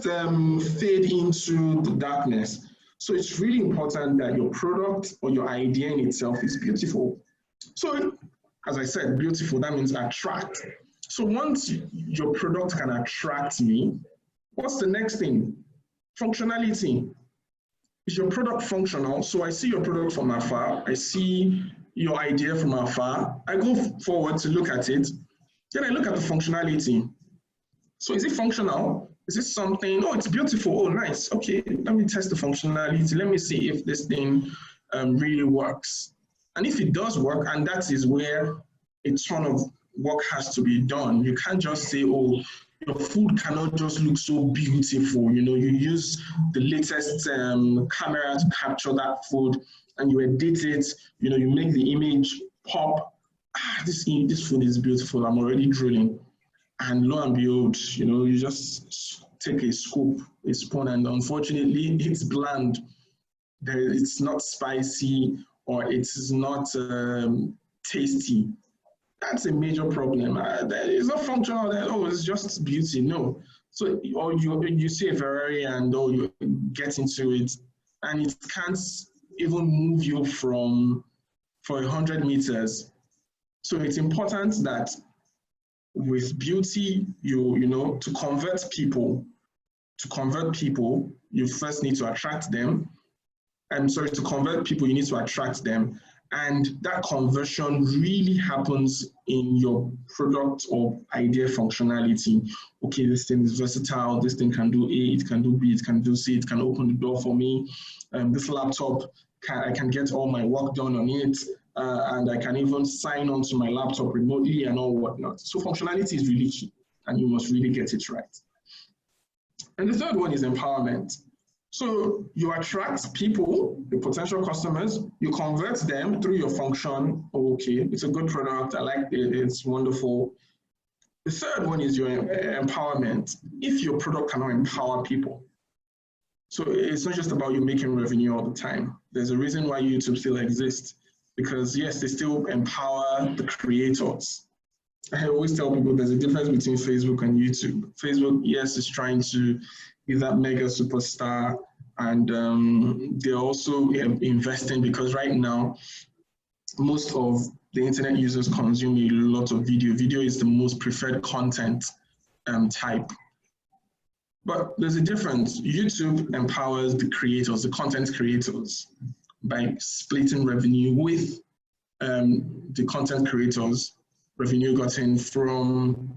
fade into the darkness. So it's really important that your product or your idea in itself is beautiful. So as I said, beautiful, that means attract. So once your product can attract me, what's the next thing? Functionality. Is your product functional? So I see your product from afar, I see your idea from afar, I go forward to look at it, then I look at the functionality. So is it functional? Is it something, oh, it's beautiful, oh, nice, okay, let me test the functionality, let me see if this thing really works. And if it does work, and that is where a ton of work has to be done. You can't just say, oh, your food cannot just look so beautiful. You know, you use the latest camera to capture that food and you edit it, you know, you make the image pop. This food is beautiful, I'm already drooling. And lo and behold, you know, you just take a scoop, a spoon, and unfortunately it's bland. It's not spicy, or it's not tasty. That's a major problem. It's not functional that, oh, it's just beauty. No. So, or you see a Ferrari and, oh, you get into it and it can't even move you for 100 meters. So it's important that with beauty, you know, to convert people, you first need to attract them. I'm sorry, to convert people, you need to attract them. And that conversion really happens in your product or idea functionality. Okay, this thing is versatile, this thing can do A, it can do B, it can do C, it can open the door for me. This laptop, I can get all my work done on it, and I can even sign on to my laptop remotely and all whatnot. So functionality is really key, and you must really get it right. And the third one is empowerment. So you attract people, the potential customers, you convert them through your function. Okay, it's a good product, I like it, it's wonderful. The third one is your empowerment. If your product cannot empower people, so it's not just about you making revenue all the time. There's a reason why YouTube still exists, because yes, they still empower the creators. I always tell people there's a difference between Facebook and YouTube. Facebook, yes, is trying to be that mega superstar And they're also investing, because right now, most of the internet users consume a lot of video. Video is the most preferred content type. But there's a difference. YouTube empowers the creators, the content creators, by splitting revenue with the content creators, revenue gotten from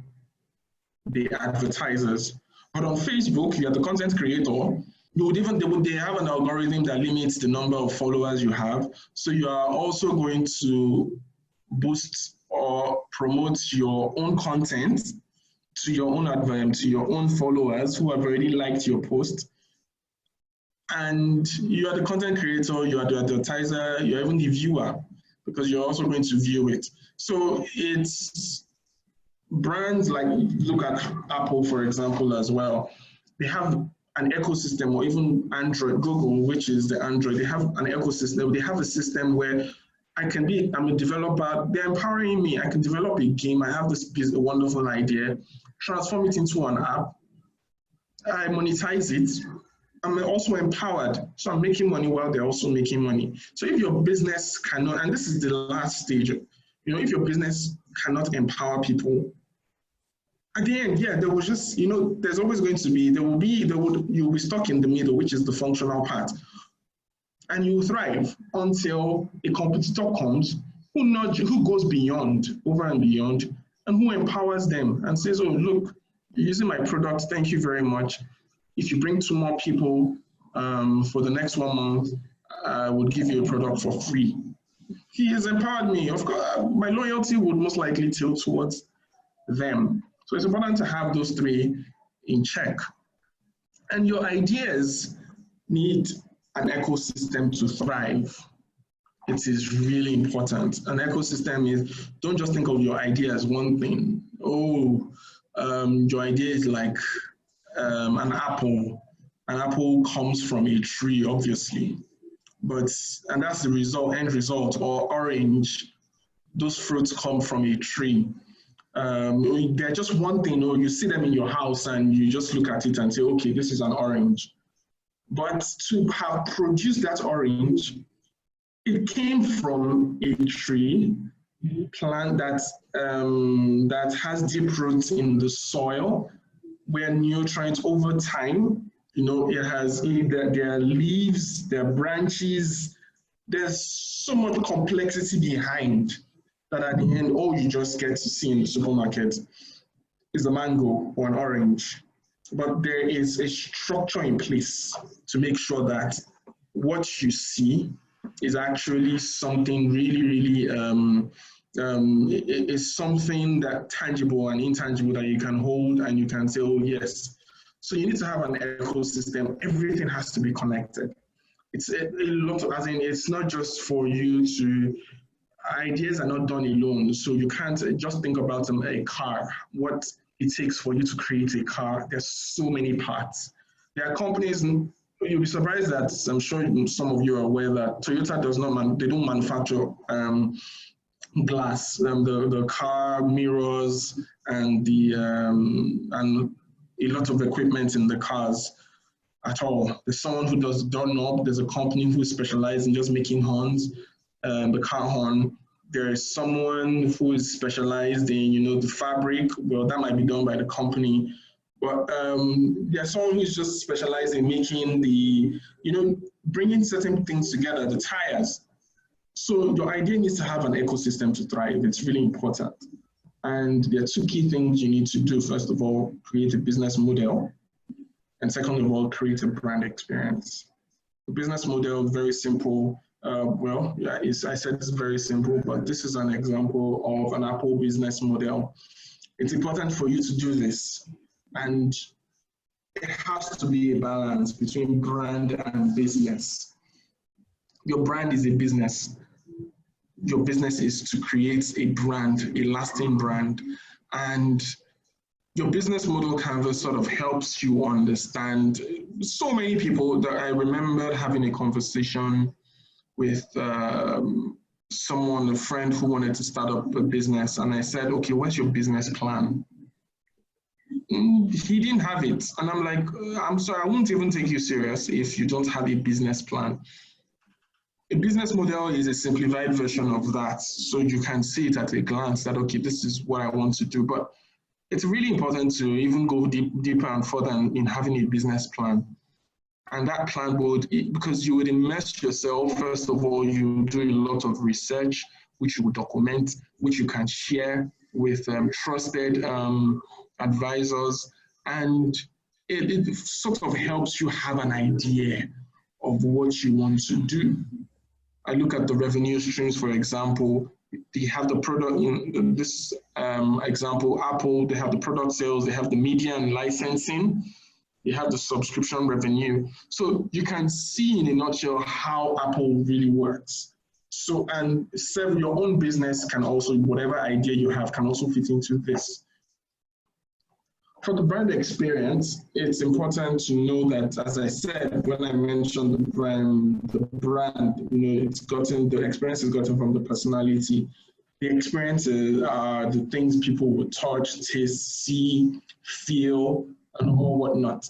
the advertisers. But on Facebook, you're the content creator. They have an algorithm that limits the number of followers you have. So you are also going to boost or promote your own content to your own followers who have already liked your post. And you are the content creator, you are the advertiser, you're even the viewer, because you're also going to view it. So it's brands like, look at Apple, for example, as well. They have an ecosystem, or even Android, Google, which is the Android, they have an ecosystem. They have a system where I'm a developer, they're empowering me. I can develop a game. I have this wonderful idea, transform it into an app. I monetize it. I'm also empowered. So I'm making money while they're also making money. So if your business cannot, and this is the last stage, if your business cannot empower people, at the end, there will just, there's always going to be, you'll be stuck in the middle, which is the functional part. And you thrive until a competitor comes who goes beyond, over and beyond, and who empowers them and says, oh, look, you're using my product, thank you very much. If you bring 2 more people for the next 1 month, I would give you a product for free. He has empowered me. Of course, my loyalty would most likely tilt towards them. So it's important to have those 3 in check. And your ideas need an ecosystem to thrive. It is really important. An ecosystem is, don't just think of your idea as one thing. Oh, your idea is like an apple. An apple comes from a tree, obviously. And that's the end result, or orange. Those fruits come from a tree. They're just one thing, you see them in your house and you just look at it and say, okay, this is an orange. But to have produced that orange, it came from a tree plant that has deep roots in the soil, where nutrients over time, it has their leaves, their branches. There's so much complexity behind that at the end, all you just get to see in the supermarket is a mango or an orange. But there is a structure in place to make sure that what you see is actually something really, is something that tangible and intangible that you can hold and you can say, oh, yes. So you need to have an ecosystem. Everything has to be connected. It's a lot of, it's not just for you to, ideas are not done alone. So you can't just think about a car, what it takes for you to create a car. There's so many parts. There are companies, you'll be surprised that I'm sure some of you are aware that Toyota they don't manufacture glass, the car mirrors and and a lot of equipment in the cars at all. There's someone who does doorknob. There's a company who specializes in just making horns, the car horn. There is someone who is specialized in, the fabric. Well, that might be done by the company. But there's someone who's just specialized in making bringing certain things together, the tires. So your idea needs to have an ecosystem to thrive. It's really important. And there are 2 key things you need to do. First of all, create a business model. And second of all, create a brand experience. The business model, very simple. I said it's very simple, but this is an example of an Apple business model. It's important for you to do this. And it has to be a balance between brand and business. Your brand is a business. Your business is to create a brand, a lasting brand. And your business model canvas sort of helps you understand. So many people that I remember having a conversation with someone, a friend who wanted to start up a business. And I said, okay, what's your business plan? He didn't have it. And I'm like, I'm sorry, I won't even take you serious if you don't have a business plan. A business model is a simplified version of that. So you can see it at a glance that, okay, this is what I want to do. But it's really important to even go deeper and further in having a business plan. And that plan would, because you would immerse yourself, first of all, you do a lot of research, which you would document, which you can share with trusted advisors. And it sort of helps you have an idea of what you want to do. I look at the revenue streams, for example. They have the product, in this example, Apple, they have the product sales, they have the media and licensing, they have the subscription revenue. So you can see in a nutshell how Apple really works. So, and your own business can also, whatever idea you have can also fit into this. For the brand experience, it's important to know that, as I said, when I mentioned the brand, the experience is gotten from the personality. The experiences are the things people will touch, taste, see, feel, and all whatnot.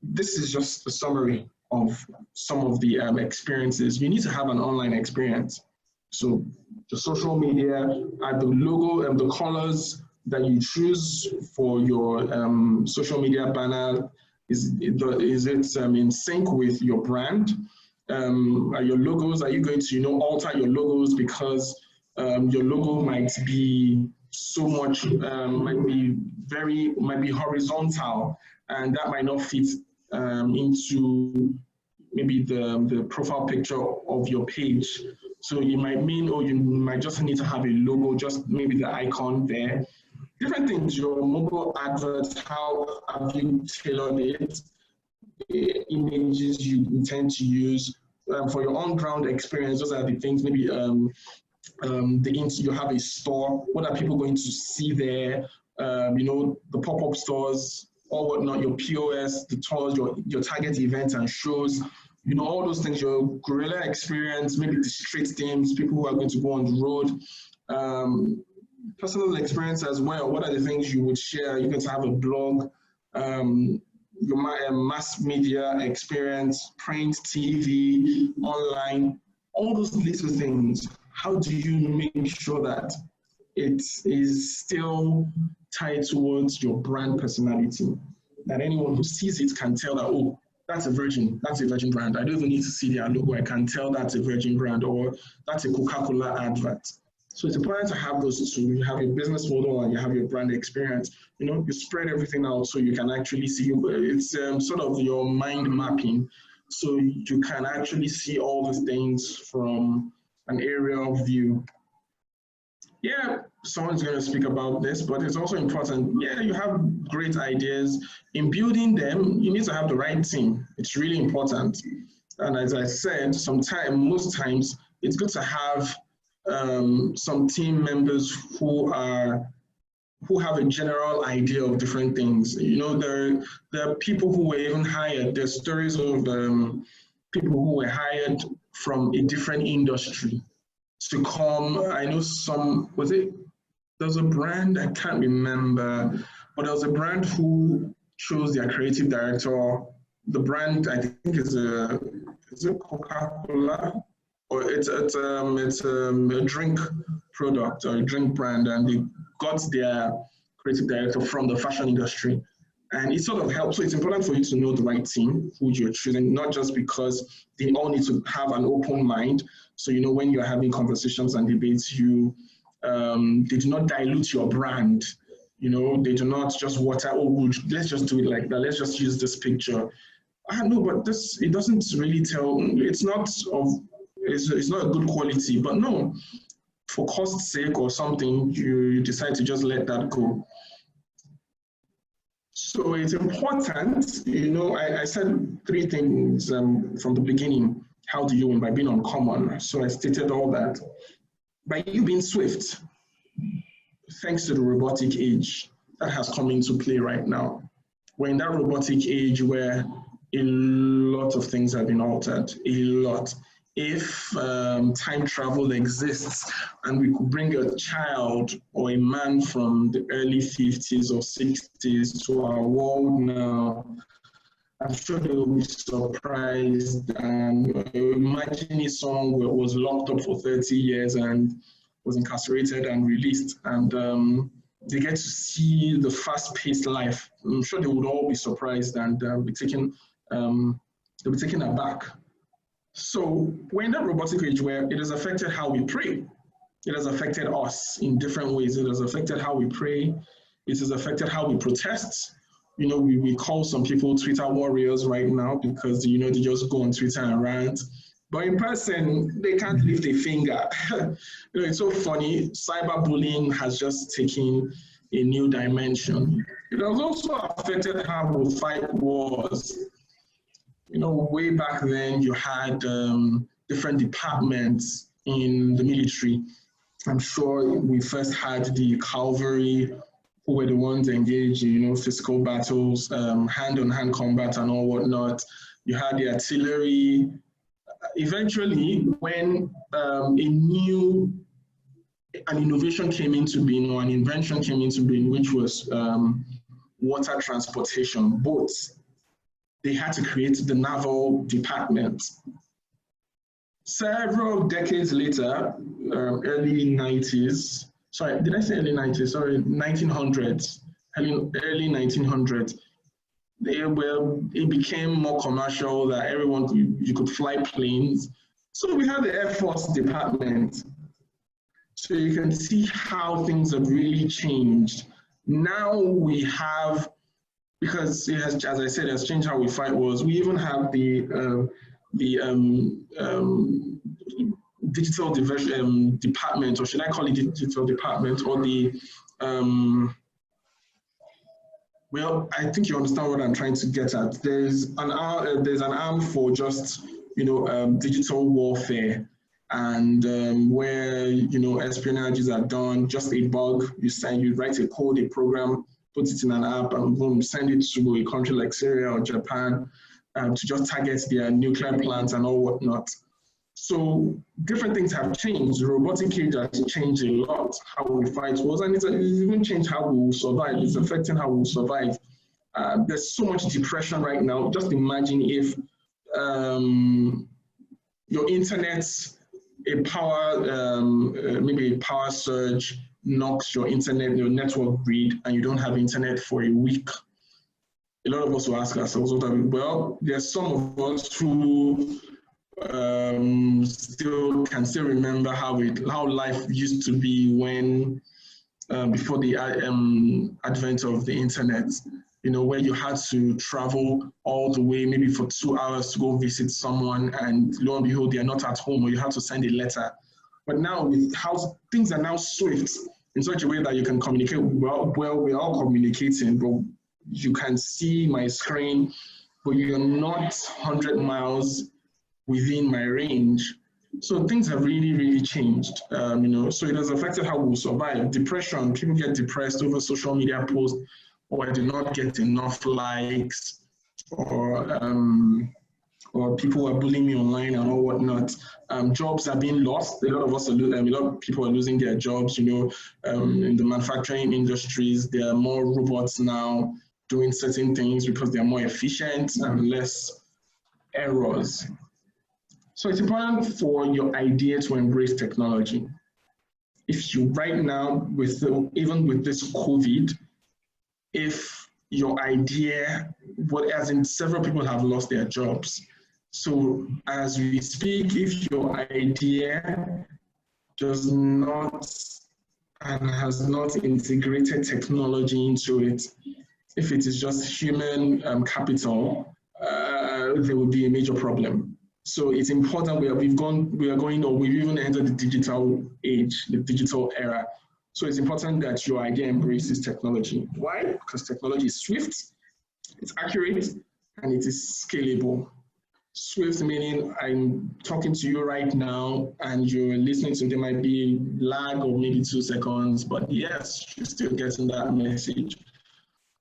This is just a summary of some of the experiences. You need to have an online experience. So the social media, the logo and the colors that you choose for your social media banner, is it in sync with your brand? Are your logos, are you going to alter your logos because your logo might be so much, might be horizontal, and that might not fit into maybe the profile picture of your page. So you might you might just need to have a logo, just maybe the icon there. Different things, your mobile adverts, how have you tailored it, the images you intend to use. For your on-ground experience, those are the things, maybe you have a store, what are people going to see there, the pop-up stores, or whatnot, your POS, the tours, your target events and shows, all those things, your guerrilla experience, maybe the street teams, people who are going to go on the road, personal experience as well. What are the things you would share? You're going to have a blog, your mass media experience, print, TV, online, all those little things. How do you make sure that it is still tied towards your brand personality? That anyone who sees it can tell that, oh, that's a Virgin brand. I don't even need to see their logo. I can tell that's a Virgin brand, or that's a Coca-Cola advert. So it's important to have those two. You have your business model and you have your brand experience. You spread everything out so you can actually see. It's sort of your mind mapping. So you can actually see all these things from an aerial view. Yeah, someone's going to speak about this, but it's also important. Yeah, you have great ideas. In building them, you need to have the right team. It's really important. And as I said, most times, it's good to have some team members who have a general idea of different things. There are people who were even hired. There's stories of people who were hired from a different industry to come. I know there's a brand, I can't remember, but there was a brand who chose their creative director. The brand, I think, is it Coca-Cola? Or it's a drink product or a drink brand, and they got their creative director from the fashion industry. And it sort of helps. So it's important for you to know the right team who you're choosing, not just because they all need to have an open mind. So, when you're having conversations and debates, they do not dilute your brand. They do not just let's just do it like that. Let's just use this picture. No, but it doesn't really tell. It's not a good quality, but no, for cost's sake or something, you decide to just let that go. So it's important, I said three things from the beginning. How do you win? By being uncommon. So I stated all that. By you being swift, thanks to the robotic age that has come into play right now. We're in that robotic age where a lot of things have been altered, a lot. if time travel exists and we could bring a child or a man from the early 50s or 60s to our world now, I'm sure they will be surprised. And imagine if someone was locked up for 30 years and was incarcerated and released, and they get to see the fast-paced life. I'm sure they would all be surprised and they'll be taken aback. So we're in that robotic age where it has affected how we pray. It has affected us in different ways. It has affected how we pray. It has affected how we protest. You know, we call some people Twitter warriors right now because, you know, they just go on Twitter and rant. But in person, they can't lift a finger. You know, it's so funny. Cyberbullying has just taken a new dimension. It has also affected how we fight wars. You know, way back then, you had different departments in the military. I'm sure we first had the cavalry, who were the ones engaged in, you know, physical battles, hand-on-hand combat and all whatnot. You had the artillery. Eventually, when an innovation came into being, or an invention came into being, which was water transportation, boats, they had to create the naval department. Several decades later, early 90s, sorry, did I say early 90s? Sorry, 1900s, early 1900s. It became more commercial, that you could fly planes. So we had the Air Force Department. So you can see how things have really changed. Now we have, because it has, as I said, it has changed how we fight wars. We even have the digital department, or should I call it digital department, or the well, I think you understand what I'm trying to get at. There's an arm for just, you know, digital warfare, and where, you know, espionages are done, just a bug, you write a code, a program, put it in an app, and boom, send it to a country like Syria or Japan to just target their nuclear plants and all whatnot. So different things have changed. The robotic age has changed a lot, how we fight wars, and it's even changed how we will survive. It's affecting how we will survive. There's so much depression right now. Just imagine if your internet, maybe a power surge knocks your network grid, and you don't have internet for a week. A lot of us will ask ourselves, well, there's some of us who still remember how life used to be when before the advent of the internet, you know, where you had to travel all the way maybe for 2 hours to go visit someone, and lo and behold, they're not at home, or you have to send a letter. But now, with how things are now swift in such a way that you can communicate. Well, we're all communicating, but you can see my screen, but you're not 100 miles within my range. So things have really, really changed, you know, so it has affected how we'll survive. Depression, people get depressed over social media posts, or I do not get enough likes, or people are bullying me online and all whatnot. Jobs are being lost. A lot of people are losing their jobs, you know, in the manufacturing industries. There are more robots now doing certain things because they're more efficient and less errors. So it's important for your idea to embrace technology. If you right now, even with this COVID, if your idea, as in several people have lost their jobs. So as we speak, if your idea does not and has not integrated technology into it, if it is just human capital, there will be a major problem. So it's important we've even entered the digital age, the digital era. So it's important that your idea embraces technology. Why? Because technology is swift, it's accurate, and it is scalable. Swift meaning I'm talking to you right now and you're listening to, there might be a lag of maybe 2 seconds, but yes, you're still getting that message.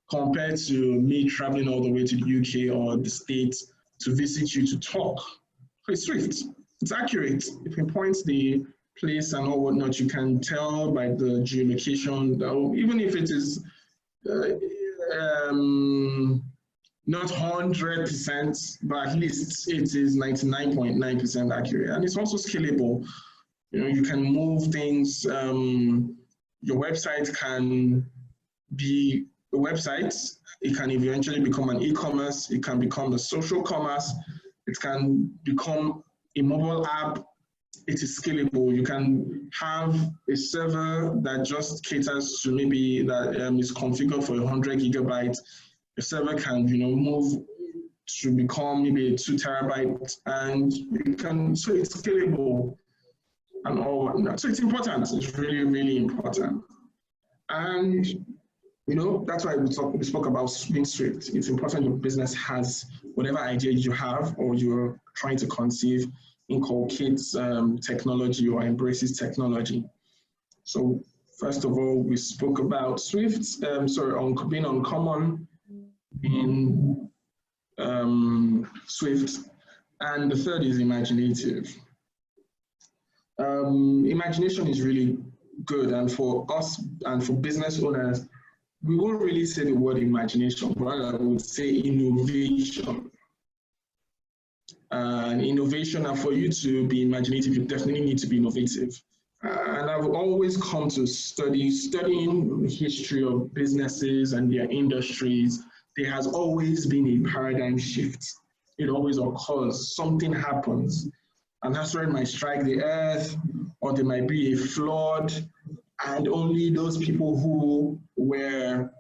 Compared to me traveling all the way to the UK or the States to visit you to talk. So it's swift. it's accurate. It pinpoints the place and all whatnot. You can tell by the geolocation, even if it is not 100%, but at least it is 99.9% accurate. And it's also scalable. You know, you can move things. Your website can be a website. It can eventually become an e-commerce. It can become a social commerce. It can become a mobile app. It is scalable. You can have a server that just caters to maybe that is configured for 100 gigabytes. The server can, you know, move to become maybe 2 terabytes, and you can. So it's scalable and all whatnot. So it's important. It's really, really important. And you know, that's why we spoke about being swift. It's important your business has whatever idea you have or you're trying to conceive, inculcates technology or embraces technology. So first of all, we spoke about swift, being uncommon in swift, and the third is imaginative. Imagination is really good, and for us and for business owners, we won't really say the word imagination, but I would say innovation. Innovation, and for you to be imaginative, you definitely need to be innovative. And I've always come to studying the history of businesses and their industries. There has always been a paradigm shift. It always occurs. Something happens. An asteroid might strike the earth, or there might be a flood, and only those people who were,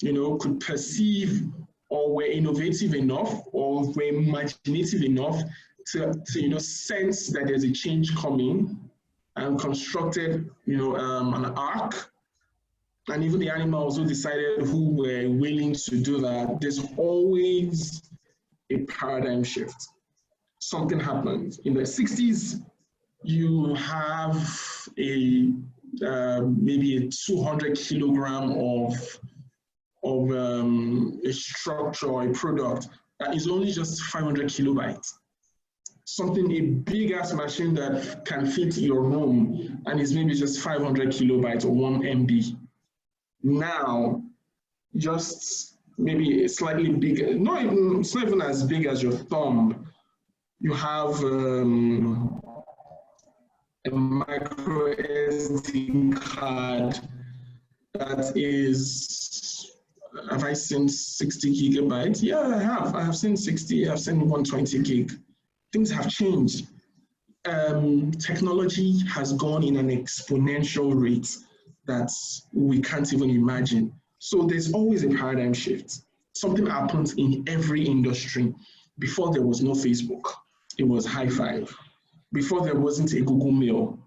you know, could perceive or were innovative enough or were imaginative enough to you know, sense that there's a change coming, and constructed, you know, an ark. And even the animals who decided who were willing to do that, there's always a paradigm shift. Something happens. In the 60s, you have a maybe a 200 kilogram of a structure or a product that is only just 500 kilobytes. Something, a big ass machine that can fit your room and is maybe just 500 kilobytes or 1 MB. Now, just maybe slightly bigger, it's not even as big as your thumb. You have a micro SD card that is, have I seen 60 gigabytes? Yeah, I have. I have seen 60, I've seen 120 gig. Things have changed. Technology has gone in an exponential rate that we can't even imagine. So there's always a paradigm shift. Something happens in every industry. Before there was no Facebook, it was high five. Before there wasn't a Google Mail,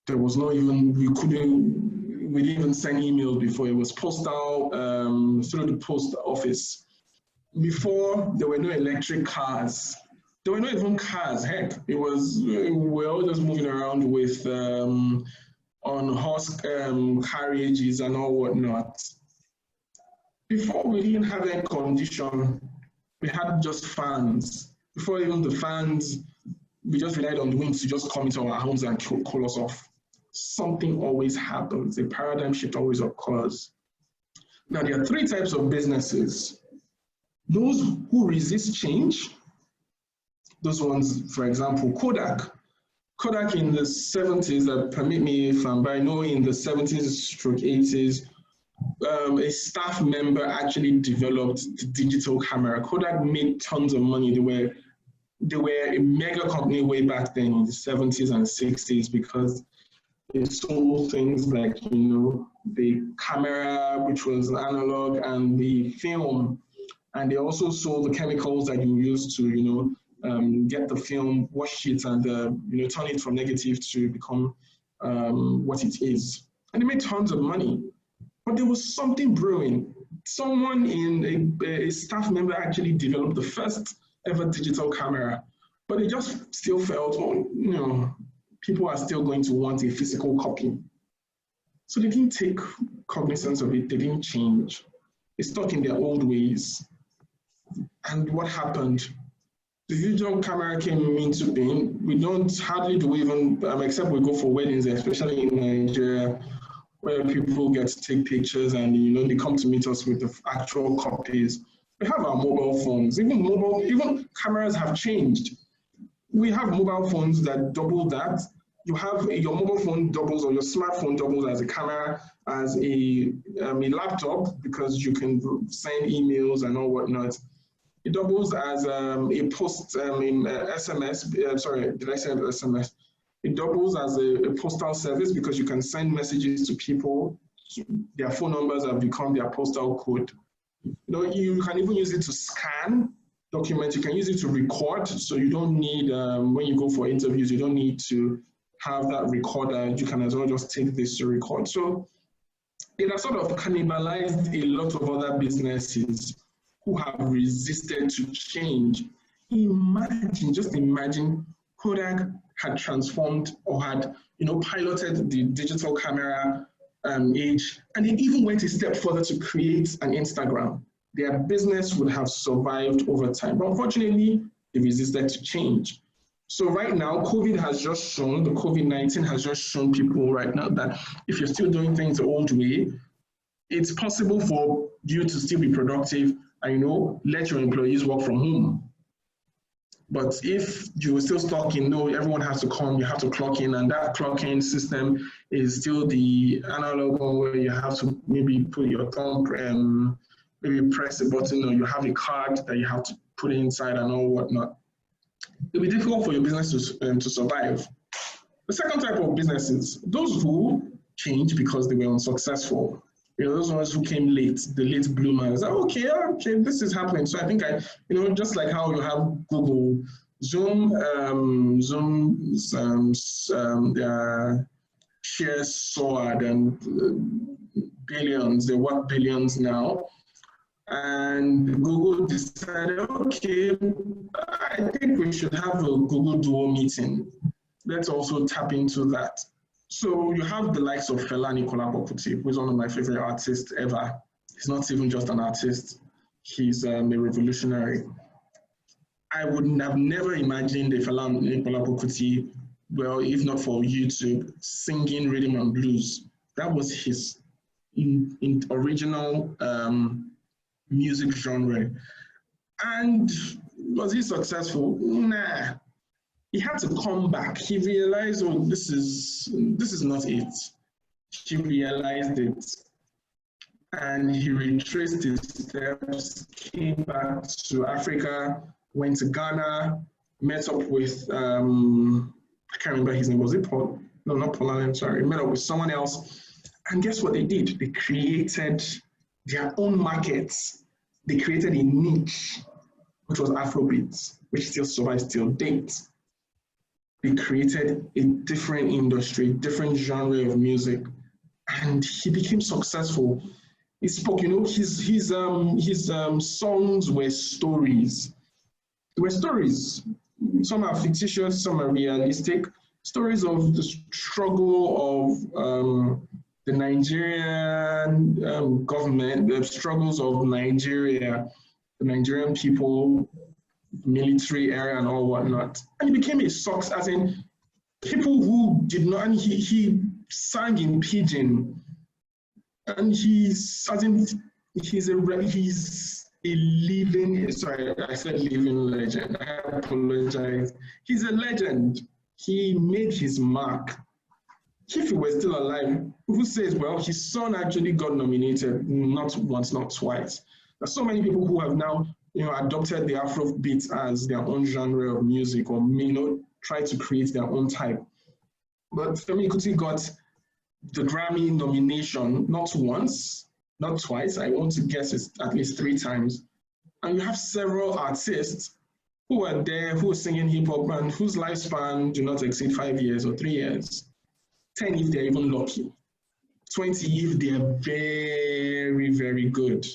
there was no even, we didn't even send emails before. It was postal, through the post office. Before, there were no electric cars. There were not even cars, heck. It was, we were all just moving around with, on horse carriages and all whatnot. Before, we didn't have air condition. We had just fans. Before even the fans, we just relied on the winds to just come into our homes and cool us off. Something always happens. A paradigm shift always occurs. Now, there are 3 types of businesses. Those who resist change, those ones, for example, Kodak. Kodak in the 70s, permit me if I'm by, no, in the 70s/80s, a staff member actually developed the digital camera. Kodak made tons of money. They were a mega company way back then in the 70s and 60s because they sold things like, you know, the camera, which was analog, and the film. And they also sold the chemicals that you use to, you know, get the film, wash it, and you know, turn it from negative to become what it is. And they made tons of money. But there was something brewing. Someone in a staff member actually developed the first ever digital camera, but they just still felt, oh, you know, people are still going to want a physical copy. So they didn't take cognizance of it. They didn't change. They stuck in their old ways. And what happened? digital camera came into being, we don't hardly do even, except we go for weddings, especially in Nigeria, where people get to take pictures and they come to meet us with the actual copies. We have our mobile phones. Even cameras have changed. We have mobile phones that double that. You have your mobile phone doubles, or your smartphone doubles as a camera, as a laptop, because you can send emails and all whatnot. It doubles as a post SMS. Sorry, did I say SMS? It doubles as a postal service, because you can send messages to people. Their phone numbers have become their postal code. You can even use it to scan documents. You can use it to record. So you don't need, when you go for interviews, you don't need to have that recorder. You can as well just take this to record. So it has sort of cannibalized a lot of other businesses who have resisted to change. Just imagine Kodak had transformed or had piloted the digital camera age, and they even went a step further to create an Instagram. Their business would have survived over time, but unfortunately, they resisted to change. So right now, COVID-19 has just shown people right now that if you're still doing things the old way, it's possible for you to still be productive and let your employees work from home. But if you're still stuck in, everyone has to come, you have to clock in, and that clock in system is still the analog one where you have to maybe put your thumb, maybe press a button, or you have a card that you have to put inside and all whatnot. It'll be difficult for your business to survive. The second type of businesses, those who change because they were unsuccessful. Those ones who came late, the late bloomers. Okay, this is happening. So I think just like how you have Google, Zoom, their shares soared and billions. They're worth billions now. And Google decided, okay, I think we should have a Google Duo meeting. Let's also tap into that. So you have the likes of Fela Nicola Bokuti, who is one of my favorite artists ever. He's not even just an artist, he's a revolutionary. I would have never imagined a Fela Nicola Bokuti, well, if not for YouTube, singing rhythm and blues. That was his original music genre. And was he successful? Nah. He had to come back. He realized, oh, this is not it. He realized it. And he retraced his steps, came back to Africa, went to Ghana, met up with, I can't remember his name, was it Paul? No, not Paul Allen, sorry. Met up with someone else. And guess what they did? They created their own markets. They created a niche, which was Afrobeats, which still survives till date. They created a different industry, different genre of music, and he became successful. He spoke, his songs were stories. They were stories. Some are fictitious, some are realistic. Stories of the struggle of the Nigerian government, the struggles of Nigeria, the Nigerian people, military area and all whatnot. And he became a success, as in people who did not, and he sang in Pidgin. And he's a living, sorry, I said living legend, I apologize. He's a legend. He made his mark. If he were still alive, who says, well, his son actually got nominated, not once, not twice. There's so many people who have now adopted the Afrobeat as their own genre of music, or try to create their own type. But Femi Kuti got the Grammy nomination not once, not twice. I want to guess it's at least 3 times. And you have several artists who are there, who are singing hip hop and whose lifespan do not exceed 5 years or 3 years. 10 if they're even lucky. 20 if they're very, very good.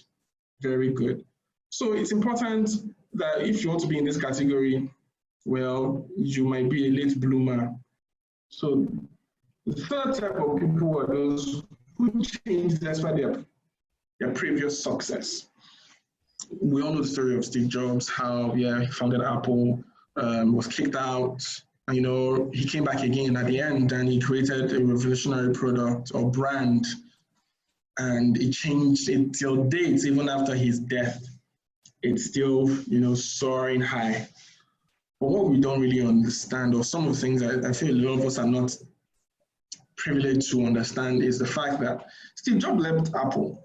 Very good. So it's important that if you want to be in this category, well, you might be a late bloomer. So the third type of people are those who change despite their previous success. we all know the story of Steve Jobs, how, yeah, he founded Apple, was kicked out, and, you know, he came back again at the end and he created a revolutionary product or brand, and it changed it till date, even after his death. It's still, you know, soaring high. But what we don't really understand, or some of the things I feel a lot of us are not privileged to understand, is the fact that Steve Jobs left Apple.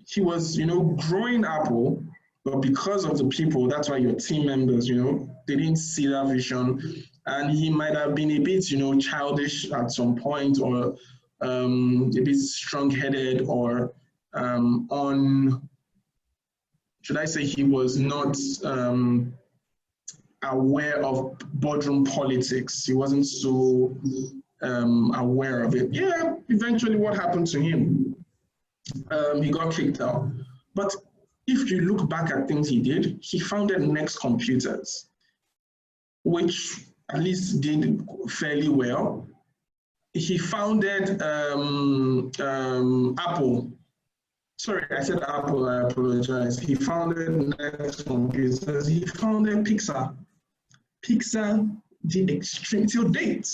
He was, you know, growing Apple, but because of the people, that's why your team members, you know, they didn't see that vision, and he might have been a bit, you know, childish at some point, or a bit strong-headed, or should I say he was not aware of boardroom politics. He wasn't so aware of it. Yeah, eventually what happened to him? He got kicked out. But if you look back at things he did, he founded Next Computers, which at least did fairly well. He founded Apple. Sorry, I said Apple, I apologize. He founded Next Computers. He founded Pixar. Pixar did extreme till date.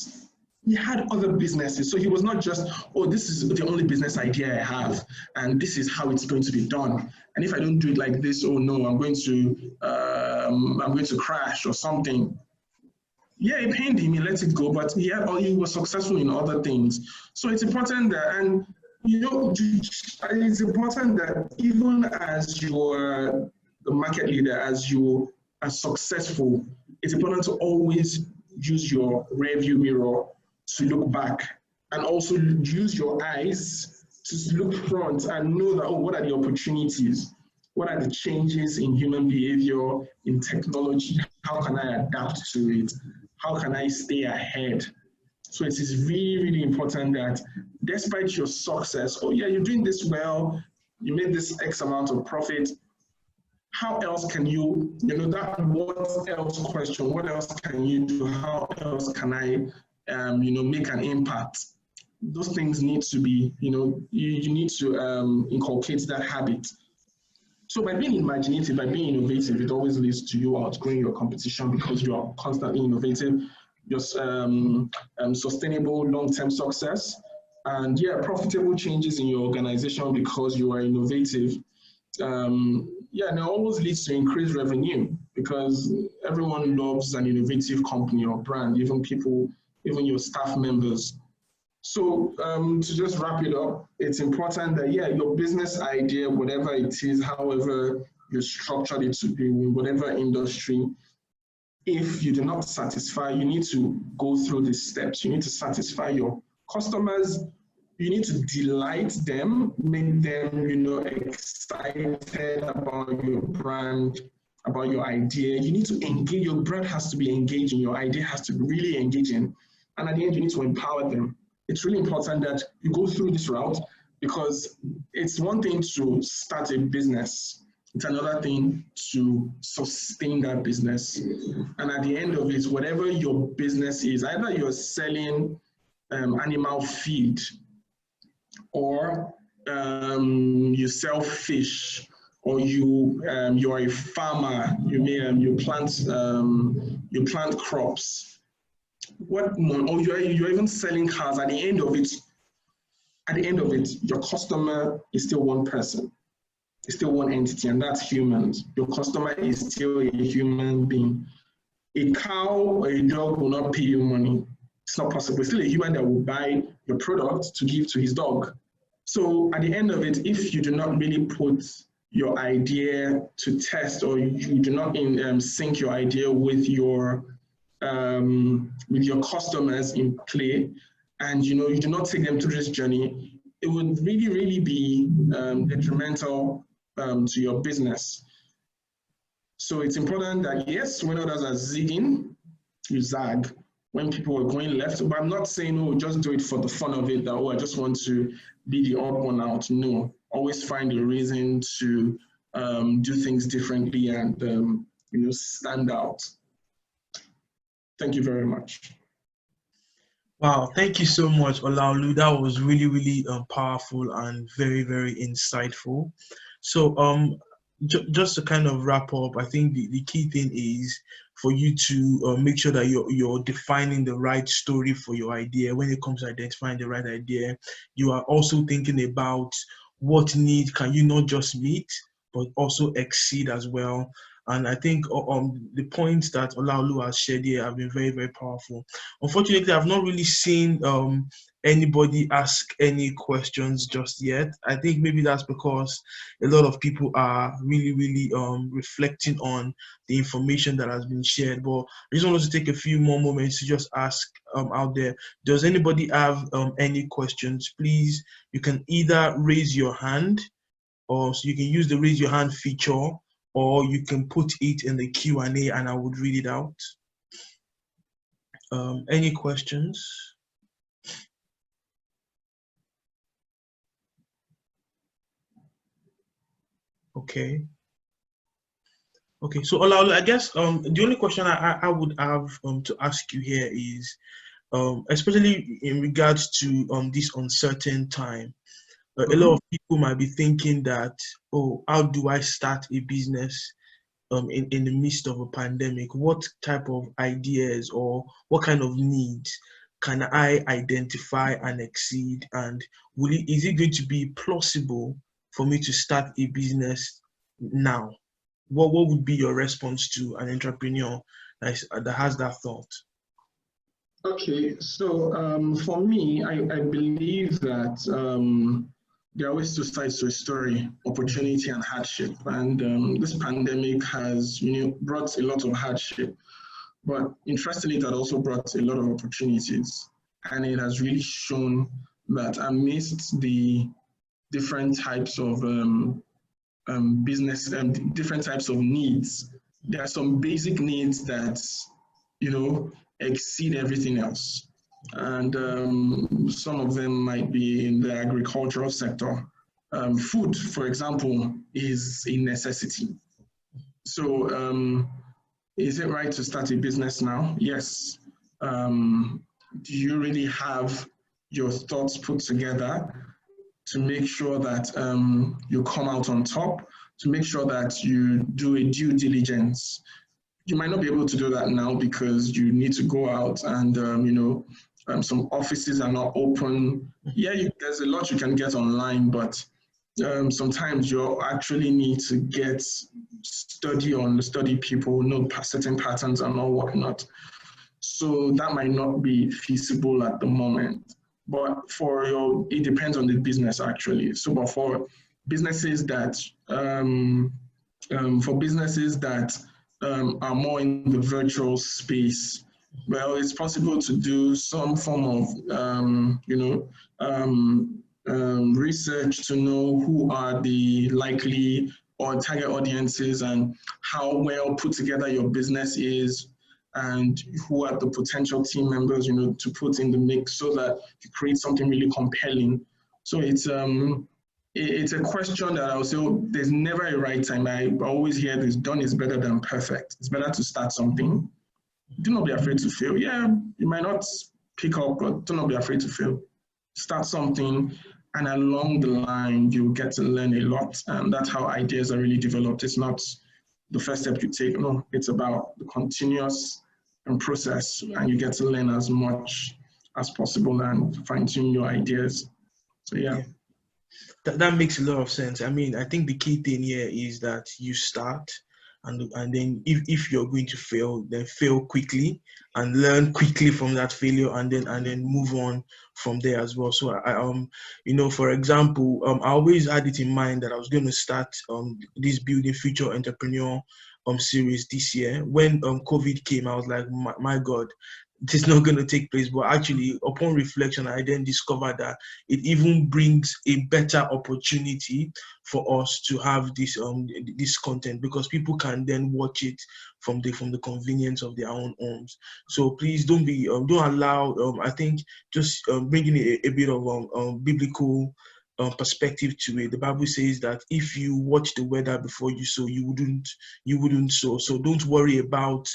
He had other businesses, so he was not just, oh, this is the only business idea I have, and this is how it's going to be done. And if I don't do it like this, oh no, I'm going to crash or something. Yeah, it pained him. He let it go, but he was successful in other things. So it's important that, and you know, it's important that even as you're the market leader, as you are successful, it's important to always use your rearview mirror to look back, and also use your eyes to look front and know that, oh, what are the opportunities? What are the changes in human behavior, in technology? How can I adapt to it? How can I stay ahead? So it is really, really important that despite your success, oh yeah, you're doing this well, you made this X amount of profit, how else can you, you know, that what else question, what else can you do? How else can I, you know, make an impact? Those things need to be, you know, you need to inculcate that habit. So by being imaginative, by being innovative, it always leads to you outgrowing your competition because you are constantly innovative, your sustainable long-term success, and yeah, profitable changes in your organization because you are innovative. Yeah, and it always leads to increased revenue because everyone loves an innovative company or brand, even people, even your staff members. So to just wrap it up, it's important that, yeah, your business idea, whatever it is, however you structured it to be in whatever industry, if you do not satisfy, you need to go through these steps. You need to satisfy your customers. You need to delight them, make them, you know, excited about your brand, about your idea. You need to engage. Your brand has to be engaging. Your idea has to be really engaging. And at the end, you need to empower them. It's really important that you go through this route because it's one thing to start a business. It's another thing to sustain that business. And at the end of it, whatever your business is, either you're selling animal feed or you sell fish, or you're a farmer, you plant crops. Or you're even selling cars. At the end of it, your customer is still one person. It's still one entity, and that's humans. Your customer is still a human being. A cow or a dog will not pay you money. It's not possible. It's still a human that will buy your product to give to his dog. So at the end of it, if you do not really put your idea to test, or you do not sync your idea with your customers in play, and you do not take them through this journey, it would really, really be detrimental to your business. So it's important that, yes, when others are zigging, you zag. When people are going left, but I'm not saying, oh, just do it for the fun of it, that, oh, I just want to be the odd one out. No, always find a reason to do things differently and, stand out. Thank you very much. Wow, thank you so much, Olaolu. That was really, really powerful and very, very insightful. So just to kind of wrap up, I think the key thing is for you to make sure that you're defining the right story for your idea. When it comes to identifying the right idea, you are also thinking about what need can you not just meet, but also exceed as well. And I think the points that Olaolu has shared here have been very, very powerful. Unfortunately, I've not really seen anybody ask any questions just yet. I think maybe that's because a lot of people are really, really reflecting on the information that has been shared. But I just wanted to take a few more moments to just ask out there, does anybody have any questions? Please, you can either raise your hand, or so you can use the raise your hand feature, or you can put it in the Q&A and I would read it out. Any questions? Okay. Okay, so Olaolu, I guess the only question I would have to ask you here is, especially in regards to this uncertain time, a lot of people might be thinking that, oh, how do I start a business in the midst of a pandemic? What type of ideas or what kind of needs can I identify and exceed? And is it going to be plausible for me to start a business now? What would be your response to an entrepreneur that has that thought? Okay, so for me, I believe that there are always two sides to a story: opportunity and hardship. And this pandemic has, brought a lot of hardship, but interestingly, it also brought a lot of opportunities, and it has really shown that amidst the different types of business and different types of needs, there are some basic needs that exceed everything else. And some of them might be in the agricultural sector. Food, for example, is a necessity. So is it right to start a business now? Yes. Do you really have your thoughts put together to make sure that you come out on top, to make sure that you do a due diligence? You might not be able to do that now because you need to go out and, some offices are not open. Yeah, there's a lot you can get online, but sometimes you actually need to study people, know certain patterns and all whatnot. So that might not be feasible at the moment. But it depends on the business actually. So, but for businesses that, are more in the virtual space, well, it's possible to do some form of, research to know who are the likely or target audiences and how well put together your business is, and who are the potential team members, to put in the mix so that you create something really compelling. So it's a question that I would say, there's never a right time. I always hear this: done is better than perfect. It's better to start something. Do not be afraid to fail. Yeah, you might not pick up, but do not be afraid to fail. Start something, and along the line, you get to learn a lot. And that's how ideas are really developed. It's not the first step you take. No, it's about the continuous process, and you get to learn as much as possible and fine-tune your ideas. So yeah. That makes a lot of sense. I mean, I think the key thing here is that you start, and then if you're going to fail, then fail quickly and learn quickly from that failure, and then move on from there as well. So for example, I always had it in mind that I was going to start this Building Future Entrepreneur series this year. When COVID came, I was like, my God, this is not going to take place. But actually, upon reflection, I then discovered that it even brings a better opportunity for us to have this this content, because people can then watch it from the convenience of their own homes. So please don't allow, I think, just bringing a bit of biblical perspective to it. The Bible says that if you watch the weather before you sow, you wouldn't sow. So don't worry about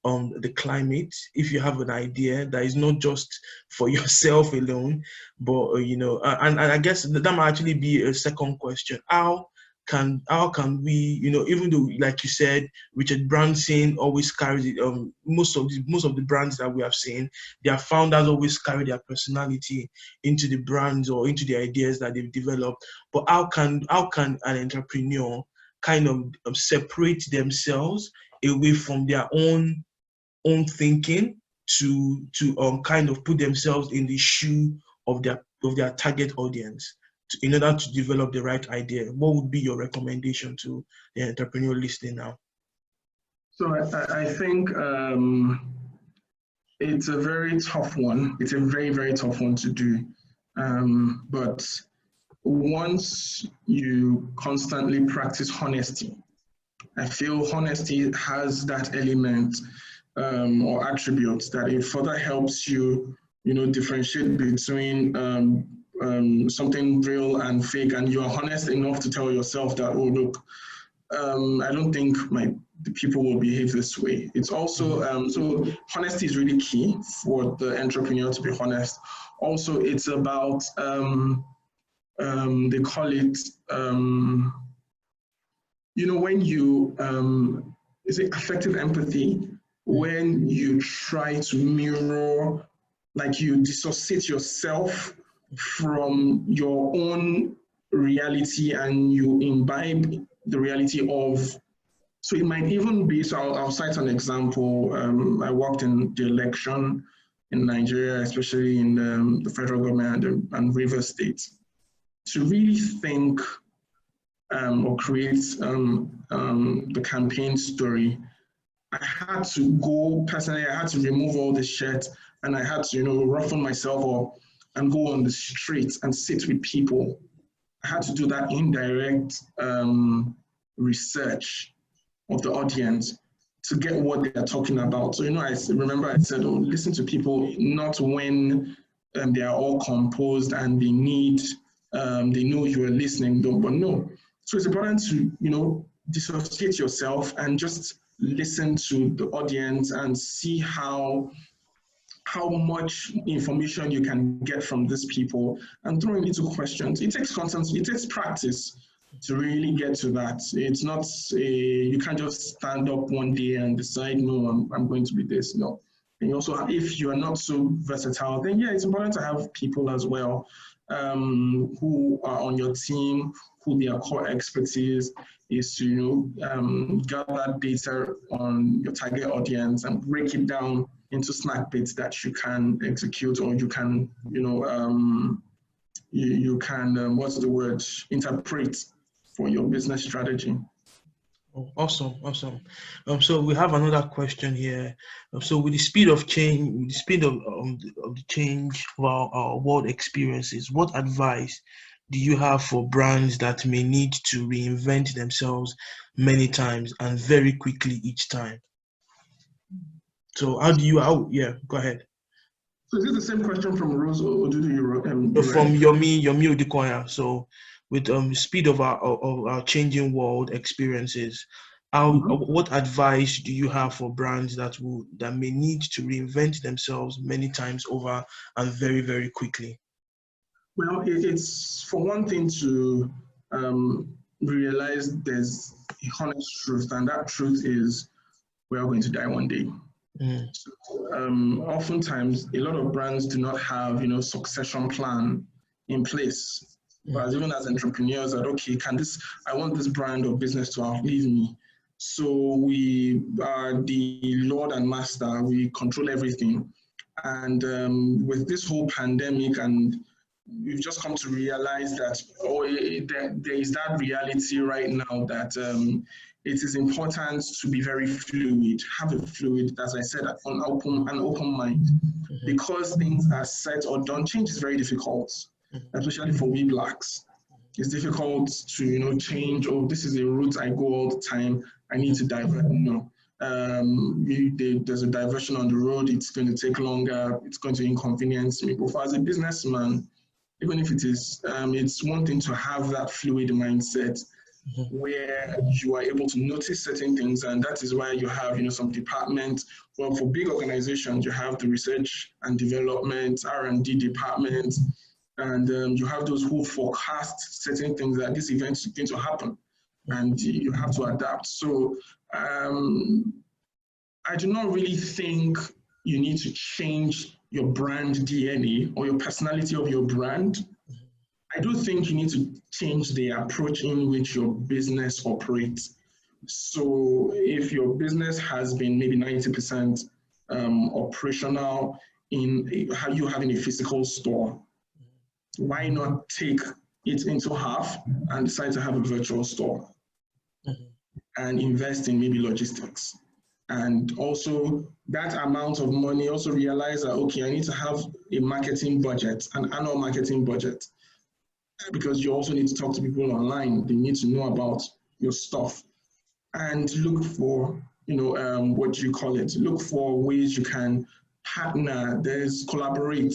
the climate. If you have an idea that is not just for yourself alone, but and I guess that might actually be a second question: how how can we, even though, like you said, Richard Branson always carries it, most of the brands that we have seen, their founders always carry their personality into the brands or into the ideas that they've developed. But how can an entrepreneur kind of separate themselves away from their own thinking to kind of put themselves in the shoe of their target audience in order to develop the right idea? What would be your recommendation to the entrepreneur listening now? So I think it's a very tough one. It's a very, very tough one to do. But once you constantly practice honesty, I feel honesty has that element or attributes that it further helps you, differentiate between something real and fake, and you are honest enough to tell yourself that, oh, look, I don't think the people will behave this way. It's also, so honesty is really key for the entrepreneur to be honest. Also, it's about, they call it, when you, is it affective empathy? When you try to mirror, like you dissociate yourself from your own reality and you imbibe the reality of, so it might even be, so I'll cite an example. I worked in the election in Nigeria, especially in the federal government and Rivers State, to really think or create the campaign story. I had to go personally, I had to remove all the shit and I had to, roughen myself up and go on the streets and sit with people. I had to do that indirect research of the audience to get what they are talking about. So, I remember I said, oh, listen to people, not when they are all composed and they know you are listening, but no. So it's important to, dissociate yourself and just listen to the audience and see how much information you can get from these people and throwing into questions. It takes constantly, it takes practice to really get to that. It's not you can't just stand up one day and decide, no, I'm going to be this. No. And you also, if you are not so versatile, then yeah, it's important to have people as well who are on your team, who their core expertise is to gather data on your target audience and break it down into snack bits that you can execute, or you can you can what's the word, interpret for your business strategy. Oh, awesome. So we have another question here. So with the speed of change, with the speed of the change of our world experiences, what advice do you have for brands that may need to reinvent themselves many times and very quickly each time? So yeah, go ahead. So is it the same question from Rose or do you from Yomi Odikoya? So with speed of our changing world experiences, what advice do you have for brands that may need to reinvent themselves many times over and very, very quickly? Well, it's for one thing to realize there's a honest truth, and that truth is we are going to die one day. So, oftentimes, a lot of brands do not have, succession plan in place. But even as entrepreneurs, that okay, I want this brand or business to outlive me. So we are the Lord and Master. We control everything. And with this whole pandemic, and we've just come to realize that there is that reality right now that it is important to be very fluid, have a fluid, as I said, an open mind. Because things are set or done, change is very difficult, especially for we Blacks. It's difficult to change. Oh, this is a route I go all the time. I need to divert. No, there's a diversion on the road. It's going to take longer. It's going to inconvenience me. But as a businessman, even if it is, it's one thing to have that fluid mindset where you are able to notice certain things, and that is why you have some departments. Well, for big organizations, you have the research and development, R&D department, and you have those who forecast certain things that this event is going to happen. and you have to adapt. So I do not really think you need to change your brand DNA or your personality of your brand. I do think you need to change the approach in which your business operates. So if your business has been maybe 90% operational in how you having a physical store, why not take it into half and decide to have a virtual store and invest in maybe logistics? And also that amount of money, also realize that, okay, I need to have a marketing budget, an annual marketing budget, because you also need to talk to people online. They need to know about your stuff, and look for, what do you call it? Look for ways you can partner. There's collaborate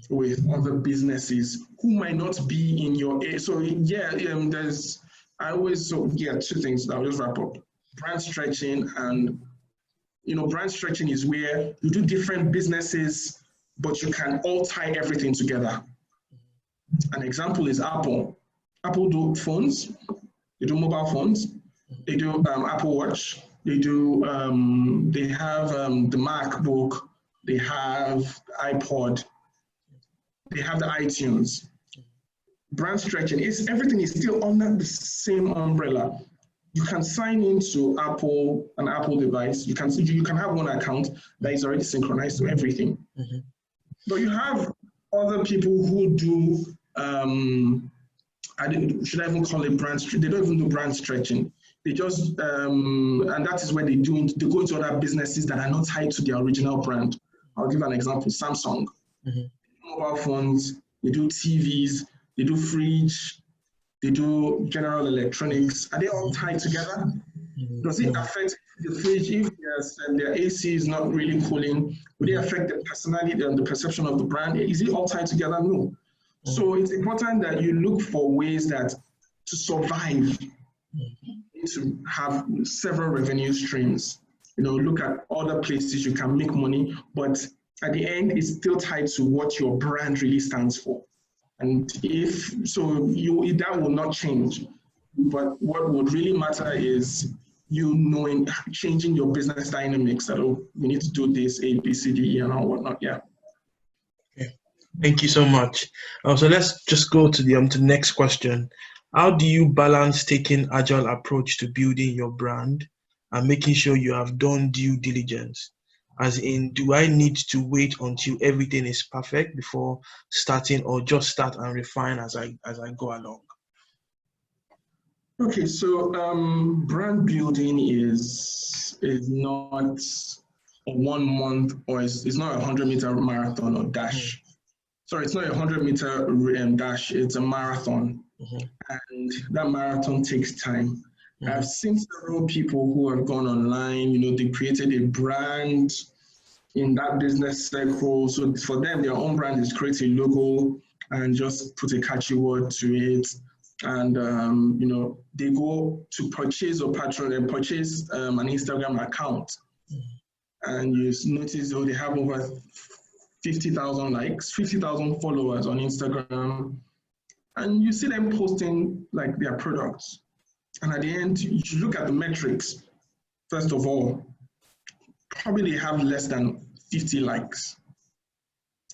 with other businesses who might not be in your area. So yeah, two things that I'll just wrap up. Brand stretching, and brand stretching is where you do different businesses, but you can all tie everything together. An example is Apple. Apple do phones, they do mobile phones, they do Apple Watch, they do they have the MacBook, they have iPod, they have the iTunes. Brand stretching is everything is still under the same umbrella. You can sign into an Apple device. You can have one account that is already synchronized to everything. But you have other people who do, should I even call it brand stretching? They don't even do brand stretching. They just, and that is where they go into other businesses that are not tied to their original brand. I'll give an example, Samsung. Mobile phones, they do TVs, they do fridge, they do general electronics. Are they all tied together? Does it affect the fridge if their AC is not really cooling? Would it affect the personality and the perception of the brand? Is it all tied together? No. So it's important that you look for ways that to survive, to have several revenue streams. Look at other places you can make money, but at the end, it's still tied to what your brand really stands for. And that will not change. But what would really matter is knowing, changing your business dynamics. That we need to do this, A, B, C, D, E, and all whatnot. Yeah. Okay. Thank you so much. So let's just go to the next question. How do you balance taking agile approach to building your brand and making sure you have done due diligence? As in, do I need to wait until everything is perfect before starting, or just start and refine as I go along? Okay, so brand building is not a 1 month, or it's not a 100-meter marathon or dash. Sorry, it's not a 100-meter dash, it's a marathon. And that marathon takes time. I've seen several people who have gone online, they created a brand in that business circle. So for them, their own brand is create a logo and just put a catchy word to it. And, they go to purchase or purchase an Instagram account. And you notice, they have over 50,000 likes, 50,000 followers on Instagram. And you see them posting like their products. And at the end, you should look at the metrics. First of all, probably they have less than 50 likes.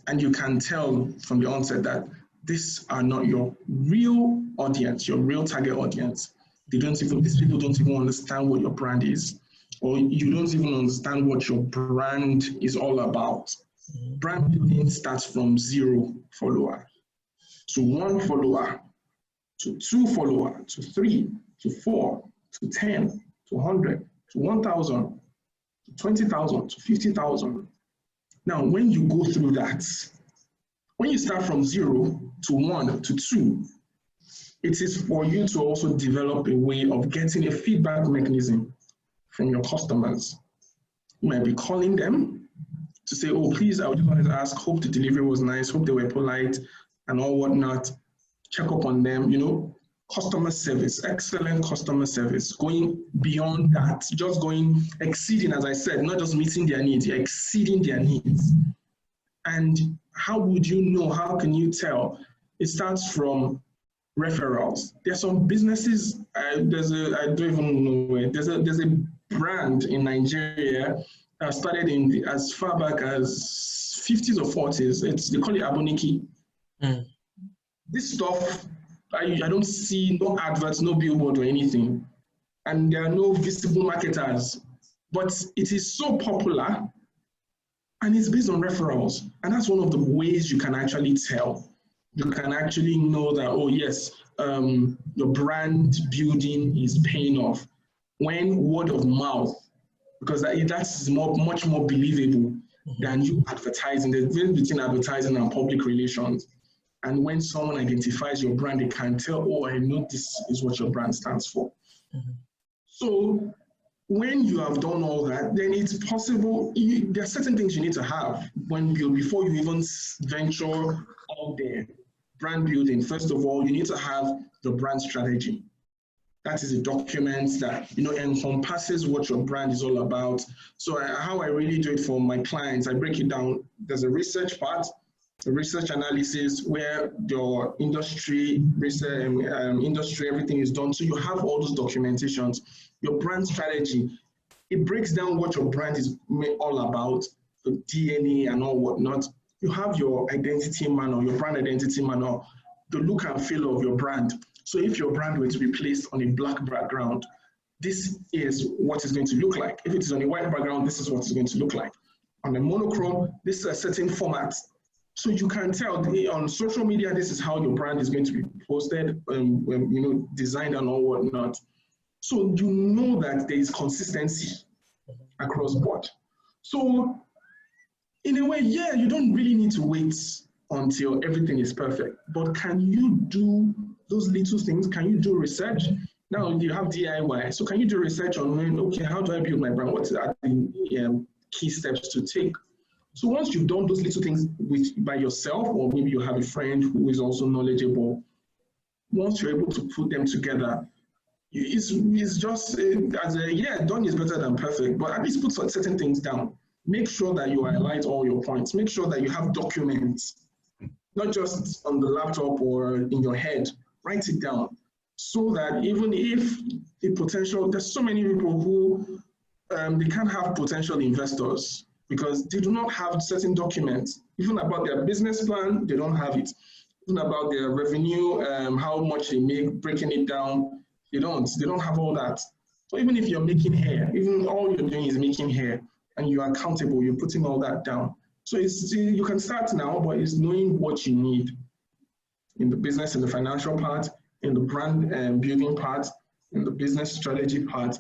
And you can tell from the onset that these are not your real audience, your real target audience. These people don't even understand what your brand is, or you don't even understand what your brand is all about. Brand building starts from 0 follower to 1 follower, to 2 follower, to 3, to 4, to 10, to 100, to 1,000, to 20,000, to 50,000. Now, when you go through that, when you start from 0 to 1 to 2, it is for you to also develop a way of getting a feedback mechanism from your customers. You might be calling them to say, oh, please, I just wanted to ask, hope the delivery was nice, hope they were polite and all whatnot. Check up on them, customer service, excellent customer service, going beyond that, just exceeding, as I said, not just meeting their needs, you're exceeding their needs. And how would you know? How can you tell? It starts from referrals. There's some businesses, I don't even know where, there's a brand in Nigeria that started as far back as 50s or 40s. They call it Aboniki. This stuff, I don't see no adverts, no billboard or anything. And there are no visible marketers. But it is so popular and it's based on referrals. And that's one of the ways you can actually tell. You can actually know that, oh yes, your brand building is paying off. When word of mouth, because that's much more believable than you advertising. There's a difference between advertising and public relations. And when someone identifies your brand, they can tell, oh, I know this is what your brand stands for. So when you have done all that, then it's possible, there are certain things you need to have before you even venture out there. Brand building, first of all, you need to have the brand strategy. That is a document that encompasses what your brand is all about. So how I really do it for my clients, I break it down. There's a research part, a research analysis where your industry, research, industry, everything is done. So you have all those documentations. Your brand strategy, it breaks down what your brand is all about, the DNA and all whatnot. You have your identity manual, your brand identity manual, the look and feel of your brand. So if your brand were to be placed on a black background, this is what it's going to look like. If it is on a white background, this is what it's going to look like. On a monochrome, this is a certain format. So you can tell on social media, this is how your brand is going to be posted, designed and all whatnot. So you know that there is consistency across board. So in a way, yeah, you don't really need to wait until everything is perfect. But can you do those little things? Can you do research? Now you have DIY. So can you do research on, okay, how do I build my brand? What are the key steps to take? So once you've done those little things by yourself, or maybe you have a friend who is also knowledgeable, once you're able to put them together, it's just, done is better than perfect, but at least put certain things down. Make sure that you highlight all your points. Make sure that you have documents, not just on the laptop or in your head. Write it down so that even if the potential, there's so many people who they can't have potential investors because they do not have certain documents. Even about their business plan, they don't have it. Even about their revenue, how much they make, breaking it down, they don't have all that. So even if you're making hair, even all you're doing is making hair, and you're accountable, you're putting all that down. So you can start now, but it's knowing what you need in the business, in the financial part, in the brand building part, in the business strategy part,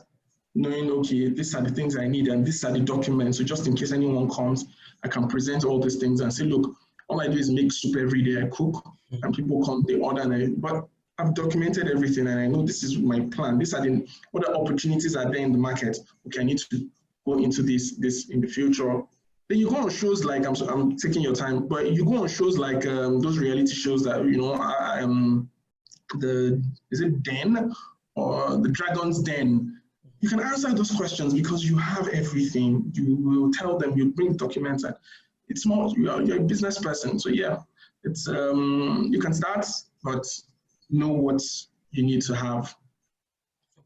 knowing, okay, these are the things I need and these are the documents. So just in case anyone comes, I can present all these things and say, look, all I do is make soup every day. I cook and people come, they order, but I've documented everything and I know this is my plan. These are the other opportunities are there in the market. Okay, I need to go into this in the future. Then you go on shows like, I'm taking your time, but you go on shows like those reality shows that, is it Den or the Dragon's Den? You can answer those questions because you have everything. You will tell them, you bring documents, and it's more, you're a business person. So yeah, it's you can start, but know what you need to have.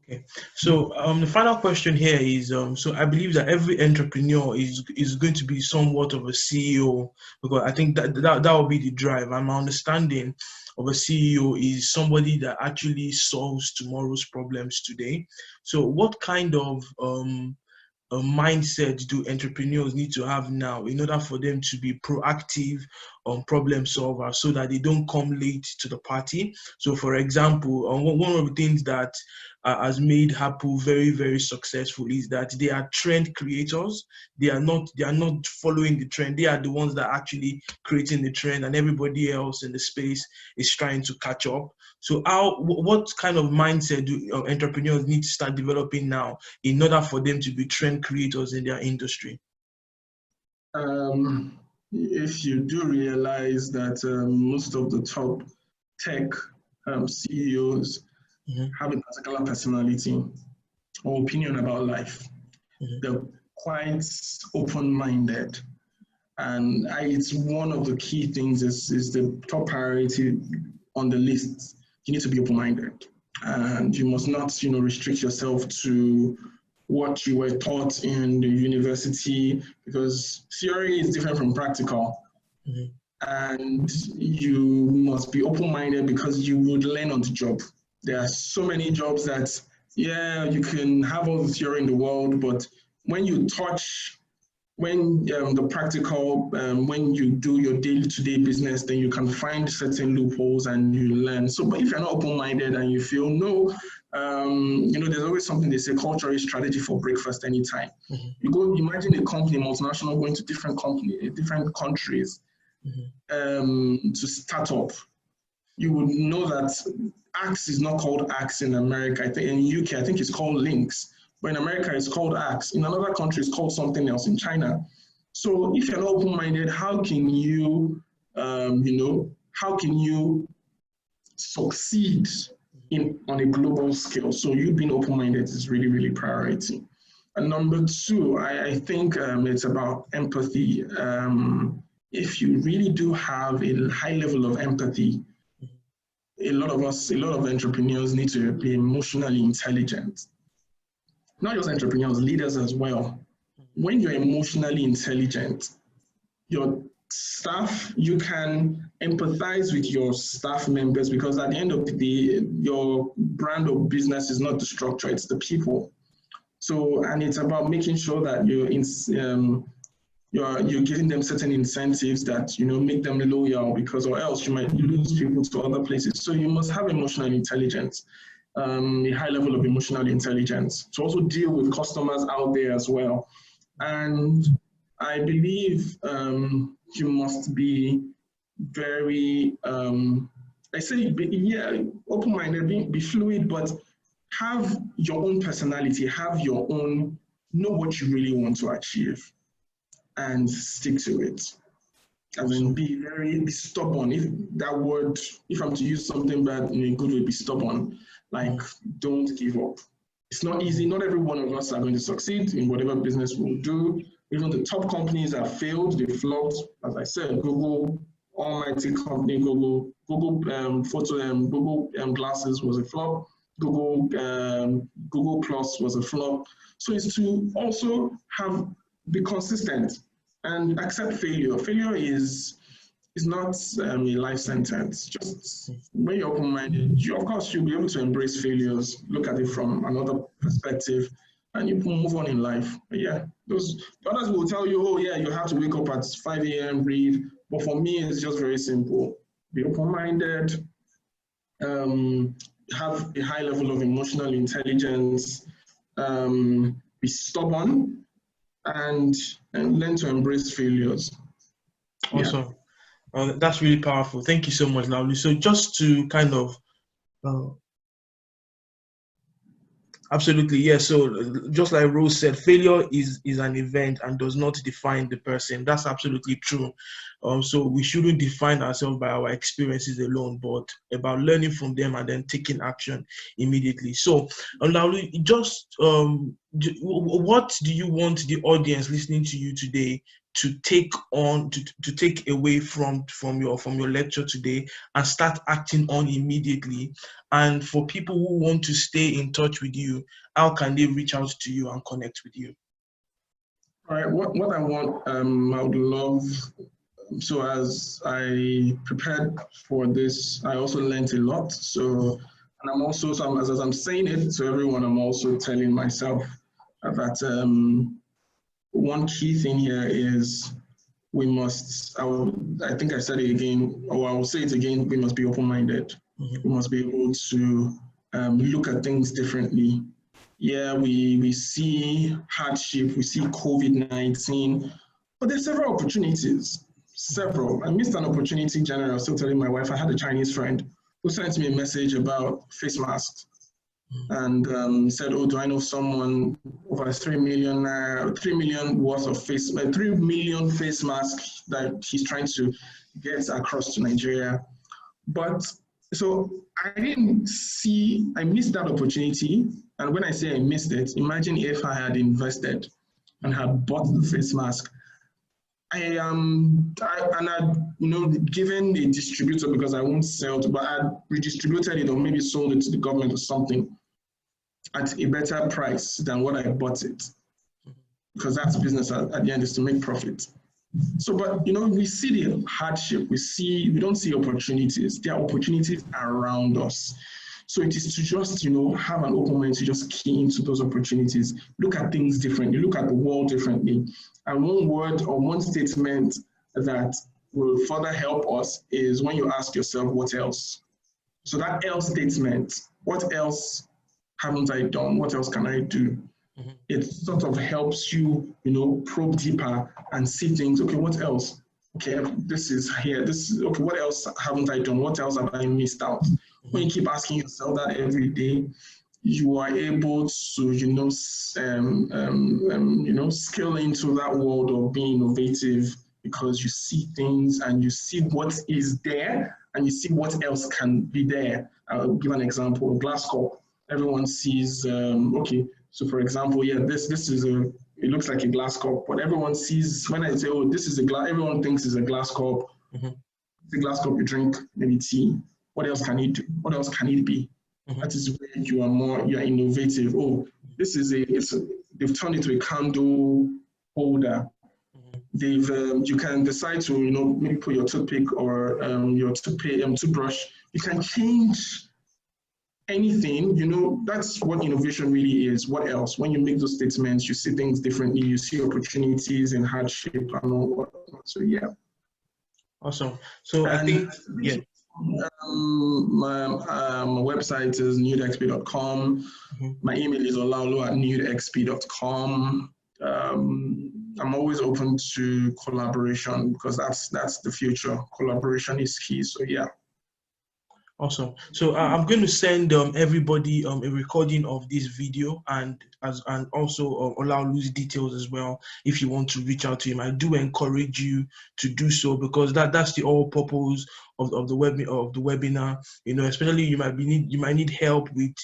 Okay, so the final question here is, so I believe that every entrepreneur is going to be somewhat of a CEO, because I think that will be the drive. And my understanding of a CEO is somebody that actually solves tomorrow's problems today. So what kind of a mindset do entrepreneurs need to have now in order for them to be proactive problem solvers so that they don't come late to the party? So for example, one of the things that has made Apple very, very successful is that they are trend creators. They are not following the trend. They are the ones that are actually creating the trend, and everybody else in the space is trying to catch up. So what kind of mindset do entrepreneurs need to start developing now in order for them to be trend creators in their industry? If you do realize that most of the top tech CEOs have a particular personality or opinion about life, they're quite open-minded. And it's one of the key things is the top priority on the list you need to be open-minded, and you must not, restrict yourself to what you were taught in the university, because theory is different from practical. And you must be open-minded because you would learn on the job. There are so many jobs that, yeah, you can have all the theory in the world, but when you touch, the practical, when you do your day-to-day business, then you can find certain loopholes and you learn. So, but if you're not open-minded and you feel, no, there's always something they say, culture is strategy for breakfast anytime. You go, imagine a company, multinational, going to different countries, to start up. You would know that Axe is not called Axe in America. I think in UK, I think it's called Lynx. But in America, it's called Axe. In another country, it's called something else in China. So if you're not open-minded, how can you, how can you succeed on a global scale? So you being open-minded is really, really priority. And number two, I think it's about empathy. If you really do have a high level of empathy, a lot of entrepreneurs need to be emotionally intelligent. Not just entrepreneurs, leaders as well. When you're emotionally intelligent, your staff, you can empathize with your staff members, because at the end of the day, your brand of business is not the structure, it's the people. So, and it's about making sure that you're giving them certain incentives that, make them loyal, because or else you might lose people to other places. So you must have emotional intelligence. A high level of emotional intelligence to also deal with customers out there as well. And I believe you must be very, open-minded, be fluid, but have your own personality, know what you really want to achieve and stick to it. And then be stubborn. If I'm to use something bad in a good way, be stubborn. Like, don't give up. It's not easy. Not every one of us are going to succeed in whatever business we'll do. Even the top companies have failed, they flopped. As I said, Google, almighty company, Google Glasses was a flop. Google Plus was a flop. So it's to also be consistent and accept failure. Failure is not a life sentence. Just when you're open-minded, of course, you'll be able to embrace failures, look at it from another perspective, and you can move on in life. But yeah, the others will tell you, oh yeah, you have to wake up at 5 a.m., read. But for me, it's just very simple. Be open-minded, have a high level of emotional intelligence, be stubborn, and learn to embrace failures. Awesome. Yeah. That's really powerful. Thank you so much, Laulu. So just to kind of, absolutely, yeah. So just like Rose said, failure is an event and does not define the person. That's absolutely true. So we shouldn't define ourselves by our experiences alone, but about learning from them and then taking action immediately. So Laulu, just what do you want the audience listening to you today to take on, to take away from your lecture today and start acting on immediately? And for people who want to stay in touch with you, how can they reach out to you and connect with you? All right, what I want, I would love, so as I prepared for this, I also learned a lot. So, and I'm also, as I'm saying it to everyone, I'm also telling myself that one key thing here is we must, I think I said it again, or I will say it again, we must be open-minded. We must be able to look at things differently. Yeah, we see hardship, we see COVID-19, but there's several opportunities, several. I missed an opportunity, January. I was still telling my wife, I had a Chinese friend who sent me a message about face masks and said, oh, do I know someone over 3 million worth of 3 million face masks that he's trying to get across to Nigeria. But so I missed that opportunity. And when I say I missed it, imagine if I had invested and had bought the face mask. given a distributor, because I won't sell it, but I redistributed it or maybe sold it to the government or something at a better price than what I bought it, because that's business at the end, is to make profit. So, but we see the hardship, we don't see opportunities. There are opportunities around us. So it is to just, have an open mind to just key into those opportunities, look at things differently, look at the world differently. And one word or one statement that will further help us is when you ask yourself, what else? So that else statement, what else haven't I done? What else can I do? It sort of helps you, probe deeper and see things. Okay, what else? Okay, this is here. Okay, what else haven't I done? What else have I missed out? When you keep asking yourself that every day, you are able to, scale into that world of being innovative, because you see things and you see what is there and you see what else can be there. I'll give an example: a glass cup. Everyone sees, okay, so for example, yeah, this is it looks like a glass cup, but everyone sees, when I say, oh, this is a glass, everyone thinks it's a glass cup. It's a glass cup you drink, maybe tea. What else can it do? What else can it be? That is where you're innovative. Oh, they've turned it to a candle holder. You can decide to, maybe put your toothpick or your toothbrush. You can change anything, that's what innovation really is. What else? When you make those statements, you see things differently, you see opportunities and hardship and all whatnot. So yeah. Awesome. So I think, yeah. My website is newedxp.com. My email is olaolu@newedxp.com. I'm always open to collaboration, because that's the future. Collaboration is key. So yeah. Awesome. So I'm going to send everybody a recording of this video, and also Olaolu's details as well, if you want to reach out to him. I do encourage you to do so, because that's the whole purpose of the webinar. Especially you might need help with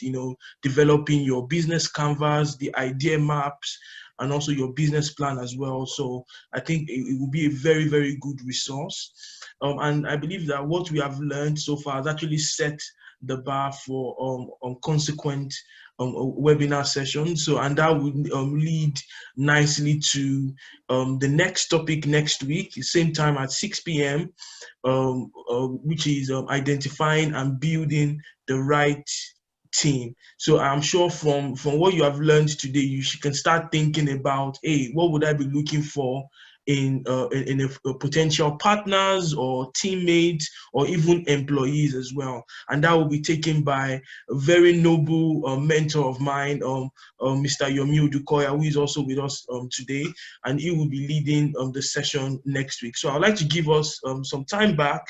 developing your business canvas, the idea maps, and also your business plan as well. So I think it will be a very, very good resource. And I believe that what we have learned so far has actually set the bar for consequent webinar sessions. So, and that would lead nicely to the next topic next week, same time at 6 p.m., which is identifying and building the right team. So I'm sure from what you have learned today, you can start thinking about, hey, what would I be looking for in potential partners or teammates or even employees as well. And that will be taken by a very noble mentor of mine, Mr. Yomi Udukoya, who is also with us today, and he will be leading the session next week. So I'd like to give us some time back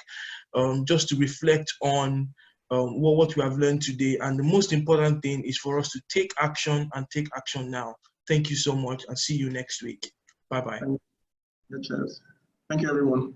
just to reflect on what we have learned today. And the most important thing is for us to take action, and take action now. Thank you so much, and see you next week. Bye-bye. Cheers. Thank you, everyone.